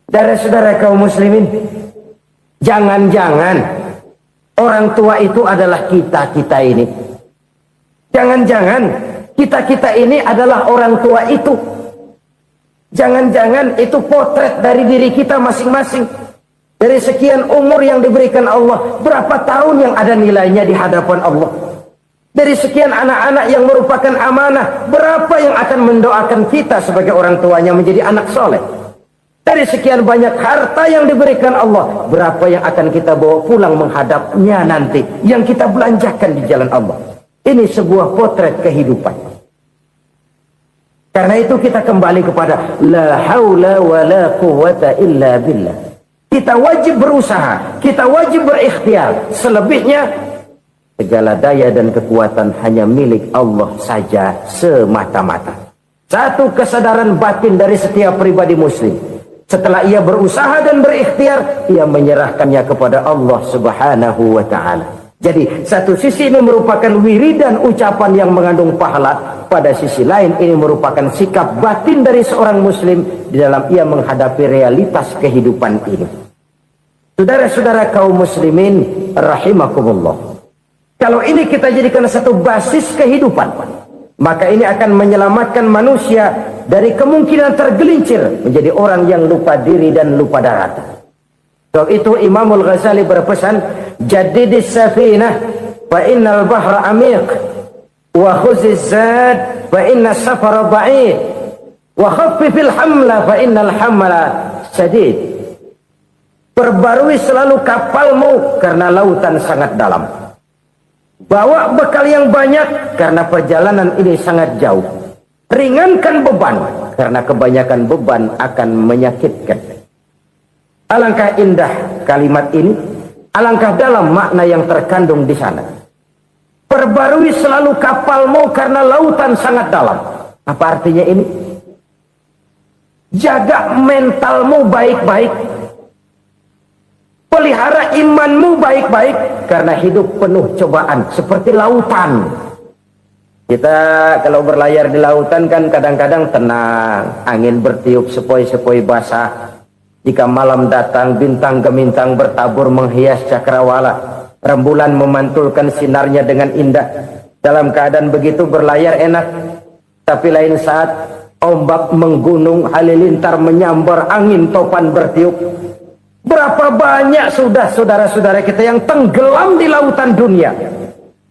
Saudara-saudara kaum muslimin, jangan-jangan orang tua itu adalah kita-kita ini. Jangan-jangan kita-kita ini adalah orang tua itu. Jangan-jangan itu potret dari diri kita masing-masing. Dari sekian umur yang diberikan Allah, berapa tahun yang ada nilainya di hadapan Allah? Dari sekian anak-anak yang merupakan amanah, berapa yang akan mendoakan kita sebagai orang tuanya menjadi anak soleh? Dari sekian banyak harta yang diberikan Allah, berapa yang akan kita bawa pulang menghadapnya nanti, yang kita belanjakan di jalan Allah? Ini sebuah potret kehidupan. Karena itu kita kembali kepada la haula wa la quwwata illa billah. Kita wajib berusaha, kita wajib berikhtiar. Selebihnya, segala daya dan kekuatan hanya milik Allah saja semata-mata. Satu kesadaran batin dari setiap pribadi muslim. Setelah ia berusaha dan berikhtiar, ia menyerahkannya kepada Allah Subhanahu wa ta'ala. Jadi, satu sisi ini merupakan wiridan ucapan yang mengandung pahala. Pada sisi lain, ini merupakan sikap batin dari seorang muslim di dalam ia menghadapi realitas kehidupan ini. Saudara-saudara kaum muslimin rahimakumullah. Kalau ini kita jadikan satu basis kehidupan, maka ini akan menyelamatkan manusia dari kemungkinan tergelincir menjadi orang yang lupa diri dan lupa darat. Sebab itu Imamul Ghazali berpesan, jadidis safinah fa innal bahra amiq wa khuziz zad fa inna safara ba'id wa khaffifil hamla fa innal hamla sadid. Perbarui selalu kapalmu karena lautan sangat dalam. Bawa bekal yang banyak karena perjalanan ini sangat jauh. Ringankan beban karena kebanyakan beban akan menyakitkan. Alangkah indah kalimat ini, alangkah dalam makna yang terkandung di sana. Perbarui selalu kapalmu karena lautan sangat dalam. Apa artinya ini? Jaga mentalmu baik-baik. Pelihara imanmu baik-baik karena hidup penuh cobaan seperti lautan. Kita kalau berlayar di lautan kan kadang-kadang tenang, angin bertiup sepoi-sepoi basah. Jika malam datang, bintang gemintang bertabur menghias cakrawala. Rembulan memantulkan sinarnya dengan indah. Dalam keadaan begitu berlayar enak. Tapi lain saat ombak menggunung, halilintar menyambar, angin topan bertiup. Berapa banyak sudah saudara-saudara kita yang tenggelam di lautan dunia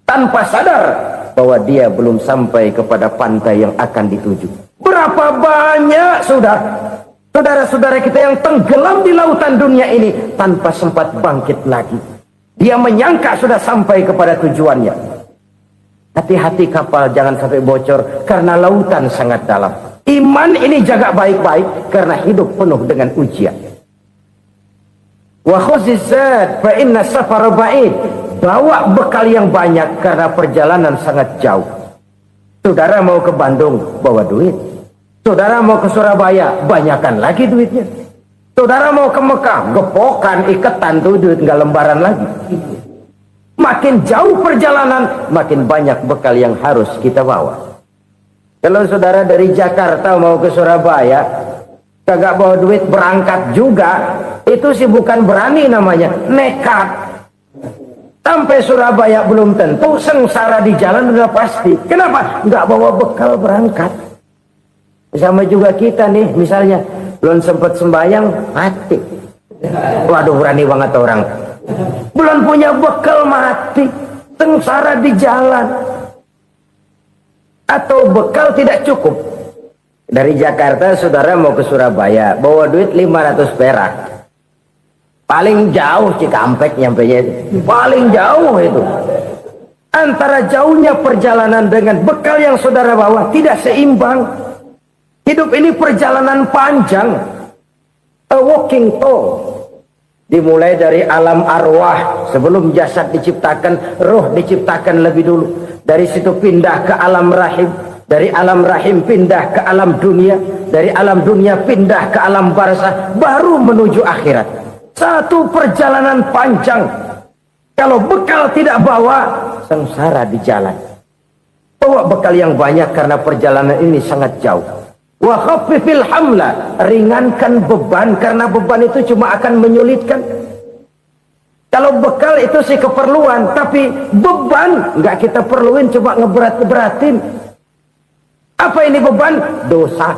tanpa sadar bahwa dia belum sampai kepada pantai yang akan dituju. Berapa banyak sudah saudara-saudara kita yang tenggelam di lautan dunia ini tanpa sempat bangkit lagi. Dia menyangka sudah sampai kepada tujuannya. Hati-hati kapal jangan sampai bocor karena lautan sangat dalam. Iman ini jaga baik-baik karena hidup penuh dengan ujian. Wa khuzizat fa inna safar ba'id. Bawa bekal yang banyak karena perjalanan sangat jauh. Saudara mau ke Bandung, bawa duit. Saudara mau ke Surabaya, banyakan lagi duitnya. Saudara mau ke Mekah, gepokan, iketan tuh duit, nggak lembaran lagi. Makin jauh perjalanan, makin banyak bekal yang harus kita bawa. Kalau saudara dari Jakarta mau ke Surabaya, kagak bawa duit berangkat juga, itu sih bukan berani namanya, nekat. Sampai Surabaya belum tentu, sengsara di jalan udah pasti. Kenapa? Nggak bawa bekal berangkat. Sama juga kita nih, misalnya belum sempat sembahyang, mati. Waduh, berani banget orang. Belum punya bekal, mati. Sengsara di jalan. Atau bekal tidak cukup. Dari Jakarta, saudara mau ke Surabaya, bawa duit 500 perak. Paling jauh Cikampek nyampenya itu. Paling jauh itu. Antara jauhnya perjalanan dengan bekal yang saudara bawa tidak seimbang. Hidup ini perjalanan panjang, a walking tour. Dimulai dari alam arwah, sebelum jasad diciptakan, roh diciptakan lebih dulu. Dari situ pindah ke alam rahim, dari alam rahim pindah ke alam dunia, dari alam dunia pindah ke alam barzah, baru menuju akhirat. Satu perjalanan panjang. Kalau bekal tidak bawa, sengsara di jalan. Bawa bekal yang banyak karena perjalanan ini sangat jauh. Wa khaffifil hamla, ringankan beban karena beban itu cuma akan menyulitkan. Kalau bekal itu sih keperluan, tapi beban nggak kita perluin, coba ngeberat-beratin. Apa ini beban? Dosa,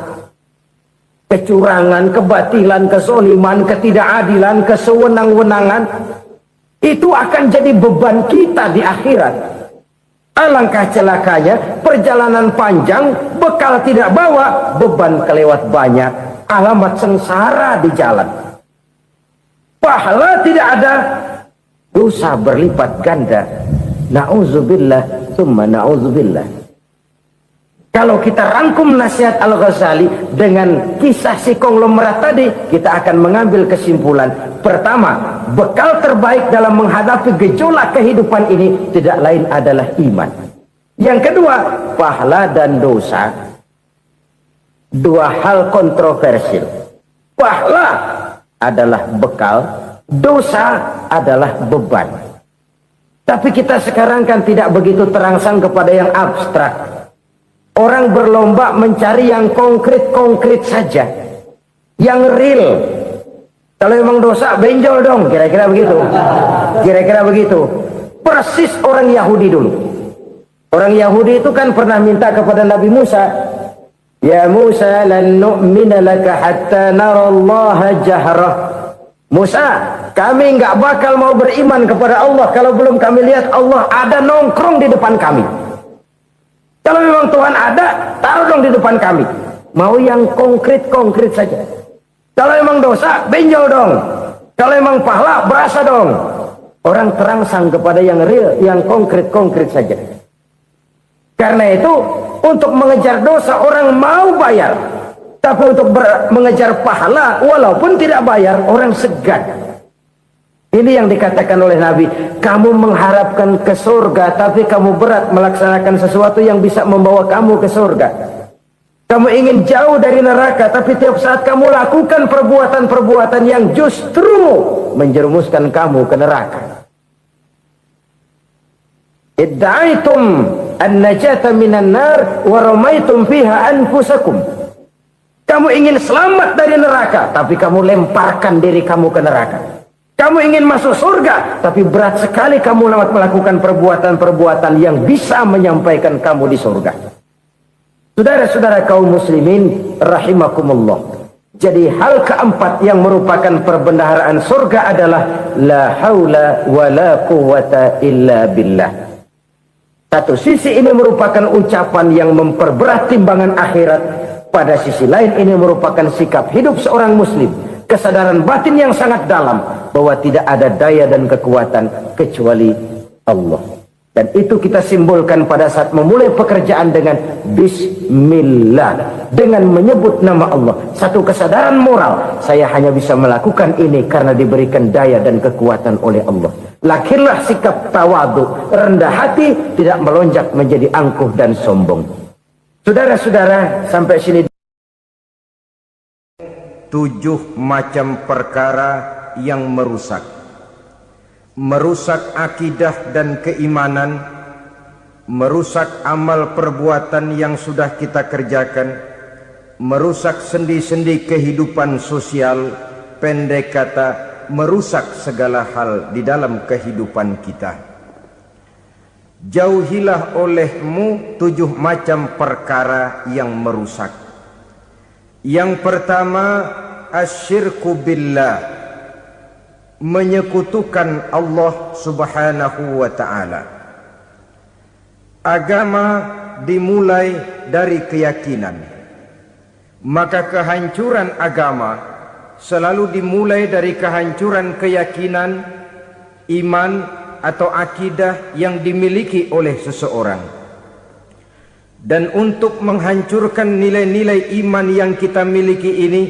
kecurangan, kebatilan, kesoliman, ketidakadilan, kesewenang-wenangan. Itu akan jadi beban kita di akhirat. Alangkah celakanya, perjalanan panjang, bekal tidak bawa, beban kelewat banyak, alamat sengsara di jalan. Pahala tidak ada, dosa berlipat ganda. Na'udzubillah, summa na'udzubillah. Kalau kita rangkum nasihat Al-Ghazali dengan kisah si konglomerat tadi, kita akan mengambil kesimpulan. Pertama, bekal terbaik dalam menghadapi gejolak kehidupan ini tidak lain adalah iman. Yang kedua, pahala dan dosa. Dua hal kontroversial. Pahala adalah bekal, dosa adalah beban. Tapi kita sekarang kan tidak begitu terangsang kepada yang abstrak. Orang berlomba mencari yang konkret-konkret saja, yang real. Kalau memang dosa, benjol dong, kira-kira begitu. Kira-kira begitu. Persis orang Yahudi dulu. Orang Yahudi itu kan pernah minta kepada Nabi Musa, Ya Musa, lan nu'mina laka hatta narallaha jahrah. Musa, kami nggak bakal mau beriman kepada Allah kalau belum kami lihat Allah ada nongkrong di depan kami. Kalau memang Tuhan ada, taruh dong di depan kami. Mau yang konkret-konkret saja. Kalau memang dosa, benjol dong. Kalau memang pahala, berasa dong. Orang terangsang kepada yang real, yang konkret-konkret saja. Karena itu, untuk mengejar dosa, orang mau bayar. Tapi untuk mengejar pahala walaupun tidak bayar, orang segan. Ini yang dikatakan oleh Nabi, kamu mengharapkan ke surga tapi kamu berat melaksanakan sesuatu yang bisa membawa kamu ke surga. Kamu ingin jauh dari neraka tapi tiap saat kamu lakukan perbuatan-perbuatan yang justru menjerumuskan kamu ke neraka. Idda'aitum an-najata minan nar wa ramaitum fiha anfusakum. Kamu ingin selamat dari neraka tapi kamu lemparkan diri kamu ke neraka. Kamu ingin masuk surga tapi berat sekali kamu melakukan perbuatan-perbuatan yang bisa menyampaikan kamu di surga. Saudara-saudara kaum muslimin rahimakumullah. Jadi hal keempat yang merupakan perbendaharaan surga adalah la haula wa la quwwata illa billah. Satu sisi ini merupakan ucapan yang memperberat timbangan akhirat. Pada sisi lain ini merupakan sikap hidup seorang muslim. Kesadaran batin yang sangat dalam bahwa tidak ada daya dan kekuatan kecuali Allah. Dan itu kita simbolkan pada saat memulai pekerjaan dengan Bismillah, dengan menyebut nama Allah. Satu kesadaran moral, saya hanya bisa melakukan ini karena diberikan daya dan kekuatan oleh Allah. Lahirlah sikap tawadu, rendah hati, tidak melonjak menjadi angkuh dan sombong. Saudara-saudara, sampai sini 7 macam perkara yang merusak akidah dan keimanan, merusak amal perbuatan yang sudah kita kerjakan, merusak sendi-sendi kehidupan sosial, pendek kata merusak segala hal di dalam kehidupan kita. Jauhilah olehmu 7 macam perkara yang merusak. Yang pertama, asyirku billah, menyekutukan Allah subhanahu wa ta'ala. Agama dimulai dari keyakinan, maka kehancuran agama selalu dimulai dari kehancuran keyakinan, iman atau akidah yang dimiliki oleh seseorang. Dan untuk menghancurkan nilai-nilai iman yang kita miliki ini,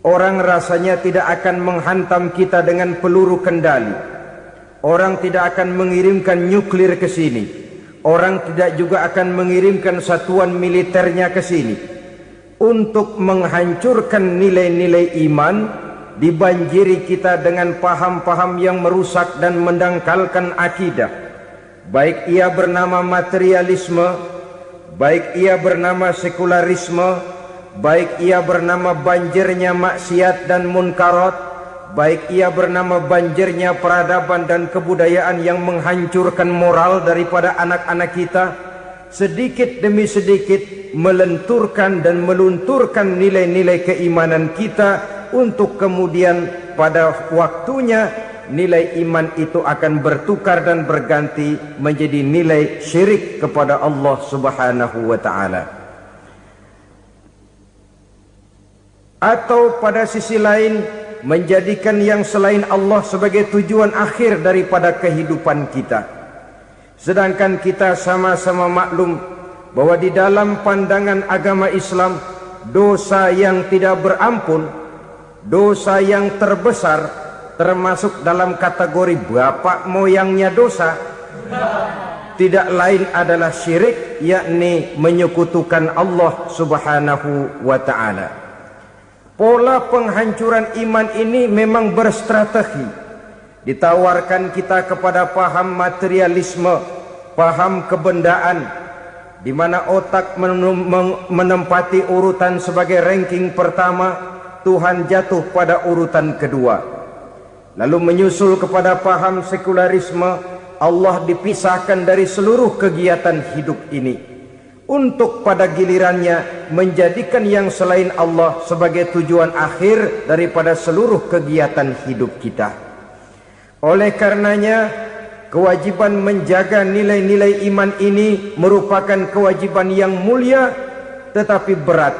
orang rasanya tidak akan menghantam kita dengan peluru kendali. Orang tidak akan mengirimkan nuklir ke sini. Orang tidak juga akan mengirimkan satuan militernya ke sini. Untuk menghancurkan nilai-nilai iman, dibanjiri kita dengan paham-paham yang merusak dan mendangkalkan akidah. Baik ia bernama materialisme, baik ia bernama sekularisme, baik ia bernama banjirnya maksiat dan munkarat, baik ia bernama banjirnya peradaban dan kebudayaan yang menghancurkan moral daripada anak-anak kita, sedikit demi sedikit melenturkan dan melunturkan nilai-nilai keimanan kita, untuk kemudian pada waktunya nilai iman itu akan bertukar dan berganti menjadi nilai syirik kepada Allah subhanahu wa ta'ala. Atau pada sisi lain, menjadikan yang selain Allah sebagai tujuan akhir daripada kehidupan kita. Sedangkan kita sama-sama maklum bahwa di dalam pandangan agama Islam, dosa yang tidak berampun, dosa yang terbesar, termasuk dalam kategori bapak moyangnya dosa, tidak lain adalah syirik, yakni menyekutukan Allah subhanahu wa ta'ala. Pola penghancuran iman ini memang berstrategi. Ditawarkan kita kepada paham materialisme, paham kebendaan, di mana otak menempati urutan sebagai ranking pertama, Tuhan jatuh pada urutan kedua. Lalu menyusul kepada paham sekularisme, Allah dipisahkan dari seluruh kegiatan hidup ini, untuk pada gilirannya menjadikan yang selain Allah sebagai tujuan akhir daripada seluruh kegiatan hidup kita. Oleh karenanya, kewajiban menjaga nilai-nilai iman ini merupakan kewajiban yang mulia tetapi berat,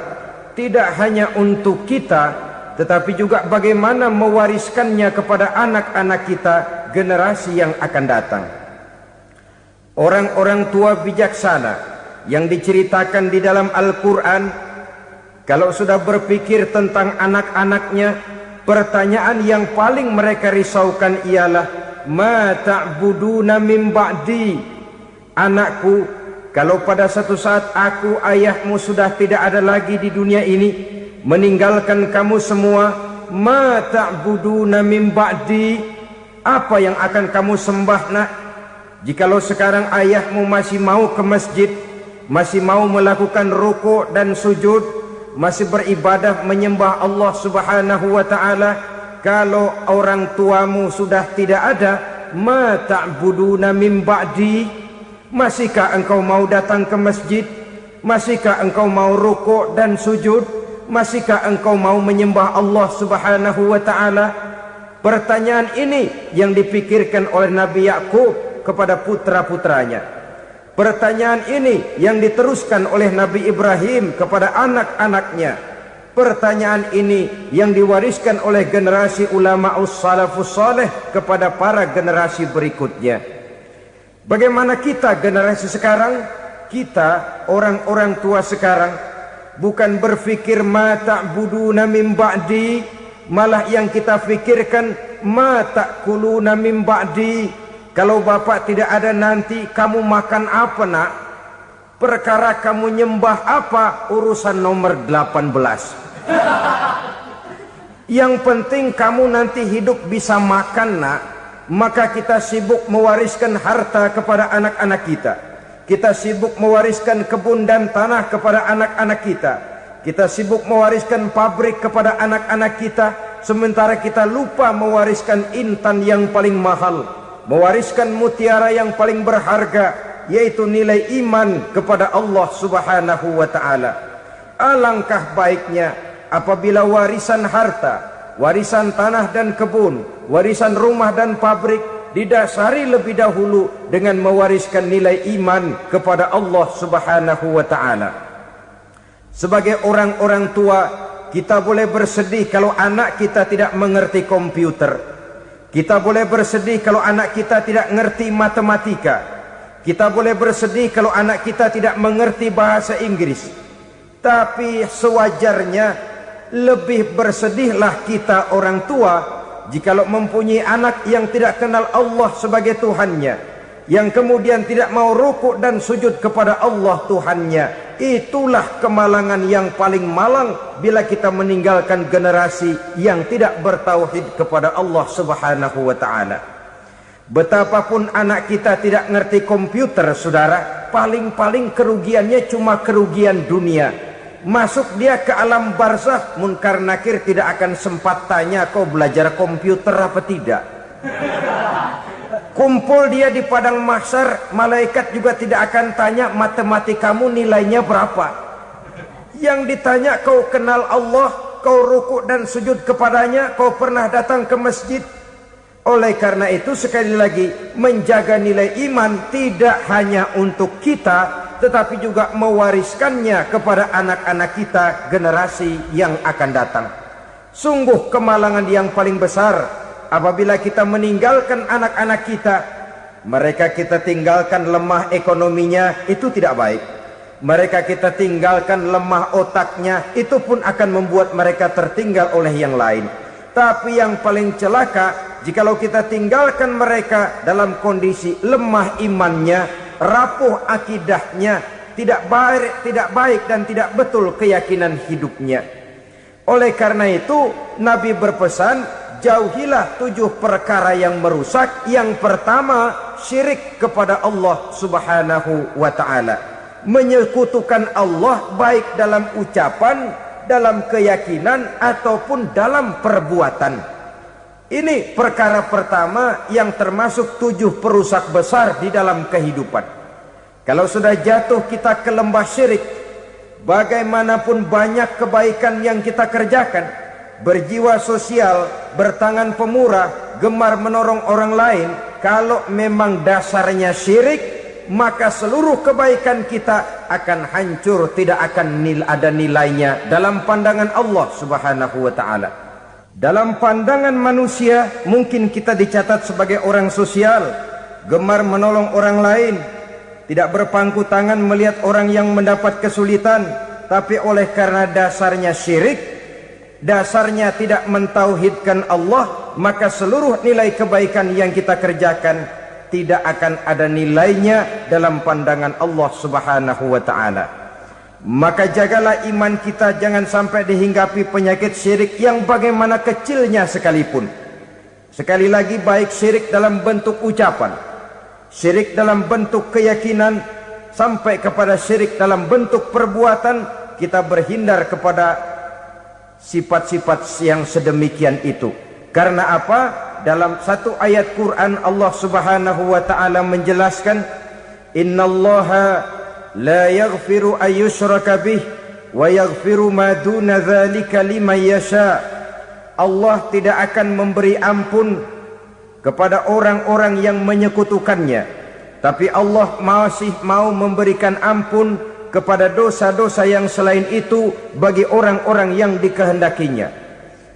tidak hanya untuk kita, tetapi juga bagaimana mewariskannya kepada anak-anak kita, generasi yang akan datang. Orang-orang tua bijaksana yang diceritakan di dalam Al-Quran Kalau sudah berpikir tentang anak-anaknya, pertanyaan yang paling mereka risaukan ialah, ma ta'buduna min ba'di? Anakku, kalau pada satu saat aku, ayahmu sudah tidak ada lagi di dunia ini, meninggalkan kamu semua, ma ta'buduna min ba'di? Apa yang akan kamu sembah, nak? Jikalau sekarang ayahmu masih mau ke masjid, masih mau melakukan rukuk dan sujud, masih beribadah menyembah Allah Subhanahu wa ta'ala, kalau orang tuamu sudah tidak ada, ma ta'buduna min ba'di? Masihkah engkau mau datang ke masjid? Masihkah engkau mau rukuk dan sujud? Masihkah engkau mau menyembah Allah Subhanahu wa ta'ala? Pertanyaan ini yang dipikirkan oleh Nabi Yakub kepada putra-putranya. Pertanyaan ini yang diteruskan oleh Nabi Ibrahim kepada anak-anaknya. Pertanyaan ini yang diwariskan oleh generasi ulama salafus saleh kepada para generasi berikutnya. Bagaimana kita generasi sekarang? Kita orang-orang tua sekarang bukan berfikir ma ta'buduna min ba'di, malah yang kita fikirkan ma ta'kuluna min ba'di. Kalau bapak tidak ada nanti kamu makan apa, nak? Perkara kamu nyembah apa, urusan nomor 18. Yang penting kamu nanti hidup bisa makan, nak. Maka kita sibuk mewariskan harta kepada anak-anak kita. Kita sibuk mewariskan kebun dan tanah kepada anak-anak kita. Kita sibuk mewariskan pabrik kepada anak-anak kita, sementara kita lupa mewariskan intan yang paling mahal, mewariskan mutiara yang paling berharga, yaitu nilai iman kepada Allah Subhanahu wa ta'ala. Alangkah baiknya apabila warisan harta, warisan tanah dan kebun, warisan rumah dan pabrik didasari lebih dahulu dengan mewariskan nilai iman kepada Allah Subhanahu wa ta'ala. Sebagai orang-orang tua, kita boleh bersedih kalau anak kita tidak mengerti komputer. Kita boleh bersedih kalau anak kita tidak mengerti matematika. Kita boleh bersedih kalau anak kita tidak mengerti bahasa Inggris. Tapi sewajarnya lebih bersedihlah kita orang tua jikalau mempunyai anak yang tidak kenal Allah sebagai Tuhannya, yang kemudian tidak mau rukuk dan sujud kepada Allah Tuhannya. Itulah kemalangan yang paling malang bila kita meninggalkan generasi yang tidak bertauhid kepada Allah Subhanahu wa ta'ala. Betapapun anak kita tidak ngerti komputer, saudara, paling-paling kerugiannya cuma kerugian dunia. Masuk dia ke alam barzakh, munkar nakir tidak akan sempat tanya kau belajar komputer apa tidak. Kumpul dia di padang mahsyar, malaikat juga tidak akan tanya matematikamu nilainya berapa. Yang ditanya, kau kenal Allah, kau rukuk dan sujud kepadanya, kau pernah datang ke masjid. Oleh karena itu sekali lagi, menjaga nilai iman tidak hanya untuk kita, tetapi juga mewariskannya kepada anak-anak kita, generasi yang akan datang. Sungguh kemalangan yang paling besar apabila kita meninggalkan anak-anak kita. Mereka kita tinggalkan lemah ekonominya, itu tidak baik. Mereka kita tinggalkan lemah otaknya, itu pun akan membuat mereka tertinggal oleh yang lain. Tapi yang paling celaka, jikalau kita tinggalkan mereka dalam kondisi lemah imannya, rapuh akidahnya, tidak baik dan tidak betul keyakinan hidupnya. Oleh karena itu Nabi berpesan, jauhilah 7 perkara yang merusak. Yang pertama, syirik kepada Allah Subhanahu wa ta'ala. Menyekutukan Allah baik dalam ucapan, dalam keyakinan, ataupun dalam perbuatan. Ini perkara pertama yang termasuk 7 perusak besar di dalam kehidupan. Kalau sudah jatuh kita ke lembah syirik, bagaimanapun banyak kebaikan yang kita kerjakan, berjiwa sosial, bertangan pemurah, gemar menolong orang lain, kalau memang dasarnya syirik, maka seluruh kebaikan kita akan hancur, tidak akan ada nilainya dalam pandangan Allah Subhanahu wa ta'ala. Dalam pandangan manusia, mungkin kita dicatat sebagai orang sosial, gemar menolong orang lain, tidak berpangku tangan melihat orang yang mendapat kesulitan, tapi oleh karena dasarnya syirik, dasarnya tidak mentauhidkan Allah, maka seluruh nilai kebaikan yang kita kerjakan tidak akan ada nilainya dalam pandangan Allah Subhanahu wa ta'ala. Maka jagalah iman kita jangan sampai dihinggapi penyakit syirik yang bagaimana kecilnya sekalipun. Sekali lagi, baik syirik dalam bentuk ucapan, syirik dalam bentuk keyakinan, sampai kepada syirik dalam bentuk perbuatan, kita berhindar kepada sifat-sifat yang sedemikian itu. Karena apa? Dalam satu ayat Quran Allah Subhanahu wa ta'ala menjelaskan, innallaha la yaghfiru ayyushraka bih wa yaghfiru ma duna dzalika liman yasha. Allah tidak akan memberi ampun kepada orang-orang yang menyekutukannya, tapi Allah masih mau memberikan ampun kepada dosa-dosa yang selain itu bagi orang-orang yang dikehendakinya.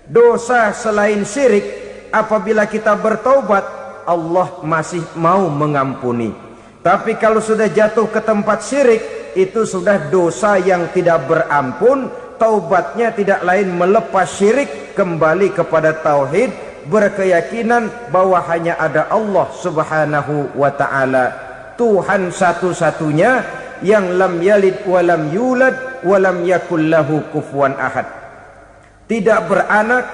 Dosa selain syirik, apabila kita bertaubat, Allah masih mau mengampuni. Tapi kalau sudah jatuh ke tempat syirik, itu sudah dosa yang tidak berampun. Taubatnya tidak lain melepas syirik, kembali kepada tauhid, berkeyakinan bahwa hanya ada Allah Subhanahu wa ta'ala, Tuhan satu-satunya yang lam yalid walam yulad walam yakul lahu kufuwan ahad. Tidak beranak,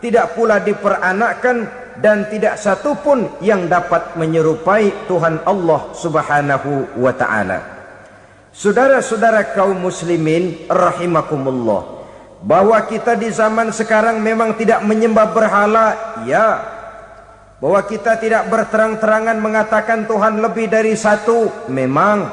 tidak pula diperanakkan, dan tidak satupun yang dapat menyerupai Tuhan Allah Subhanahu wa ta'ala. Saudara-saudara kaum muslimin rahimakumullah, bahwa kita di zaman sekarang memang tidak menyembah berhala, ya. Bahwa kita tidak berterang-terangan mengatakan Tuhan lebih dari satu, memang.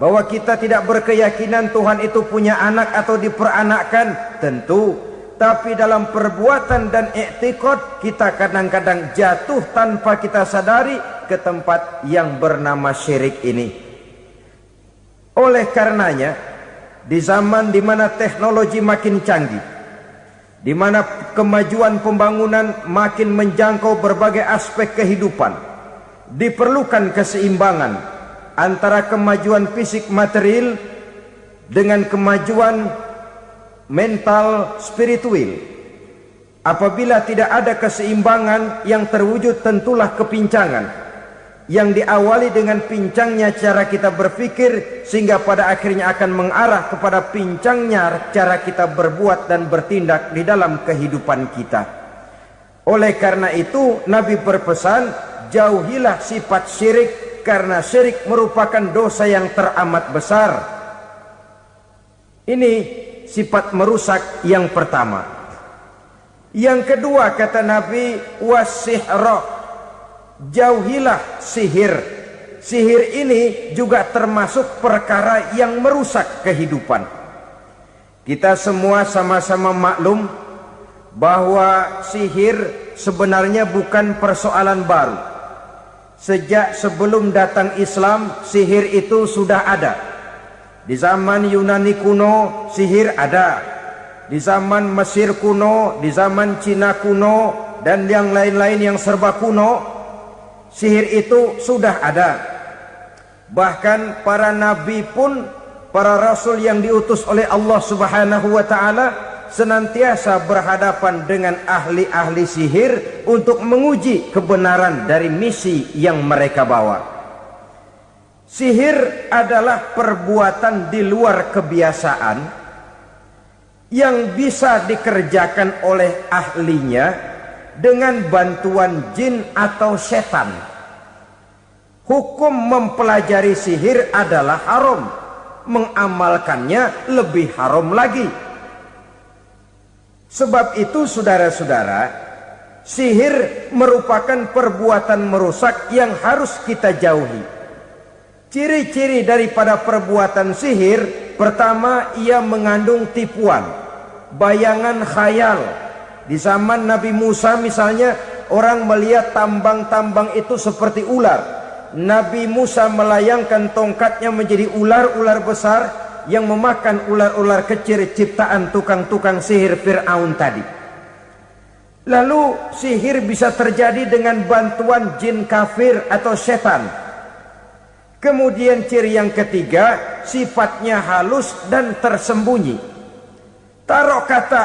Bahwa kita tidak berkeyakinan Tuhan itu punya anak atau diperanakkan, tentu. Tapi dalam perbuatan dan i'tiqad, kita kadang-kadang jatuh tanpa kita sadari ke tempat yang bernama syirik ini. Oleh karenanya, di zaman di mana teknologi makin canggih, di mana kemajuan pembangunan makin menjangkau berbagai aspek kehidupan, diperlukan keseimbangan antara kemajuan fisik material dengan kemajuan mental spiritual. Apabila tidak ada keseimbangan, yang terwujud tentulah kepincangan, yang diawali dengan pincangnya cara kita berpikir, sehingga pada akhirnya akan mengarah kepada pincangnya cara kita berbuat dan bertindak di dalam kehidupan kita. Oleh karena itu, Nabi berpesan, jauhilah sifat syirik, karena syirik merupakan dosa yang teramat besar. Ini sifat merusak yang pertama. Yang kedua, kata Nabi, wasihra, jauhilah sihir. Sihir ini juga termasuk perkara yang merusak kehidupan. Kita semua sama-sama maklum bahwa sihir sebenarnya bukan persoalan baru. Sejak sebelum datang Islam, sihir itu sudah ada. Di zaman Yunani kuno, sihir ada. Di zaman Mesir kuno, di zaman Cina kuno, dan yang lain-lain yang serba kuno, sihir itu sudah ada. Bahkan para nabi pun, para rasul yang diutus oleh Allah Subhanahu wa ta'ala, senantiasa berhadapan dengan ahli-ahli sihir untuk menguji kebenaran dari misi yang mereka bawa. Sihir adalah perbuatan di luar kebiasaan yang bisa dikerjakan oleh ahlinya dengan bantuan jin atau setan. Hukum mempelajari sihir adalah haram, mengamalkannya lebih haram lagi. Sebab itu saudara-saudara, sihir merupakan perbuatan merusak yang harus kita jauhi. Ciri-ciri daripada perbuatan sihir, pertama, ia mengandung tipuan, bayangan khayal. Di zaman Nabi Musa misalnya, orang melihat tambang-tambang itu seperti ular. Nabi Musa melayangkan tongkatnya menjadi ular-ular besar yang memakan ular-ular kecil ciptaan tukang-tukang sihir Fir'aun tadi. Lalu sihir bisa terjadi dengan bantuan jin kafir atau setan. Kemudian ciri yang ketiga, sifatnya halus dan tersembunyi. Taruh kata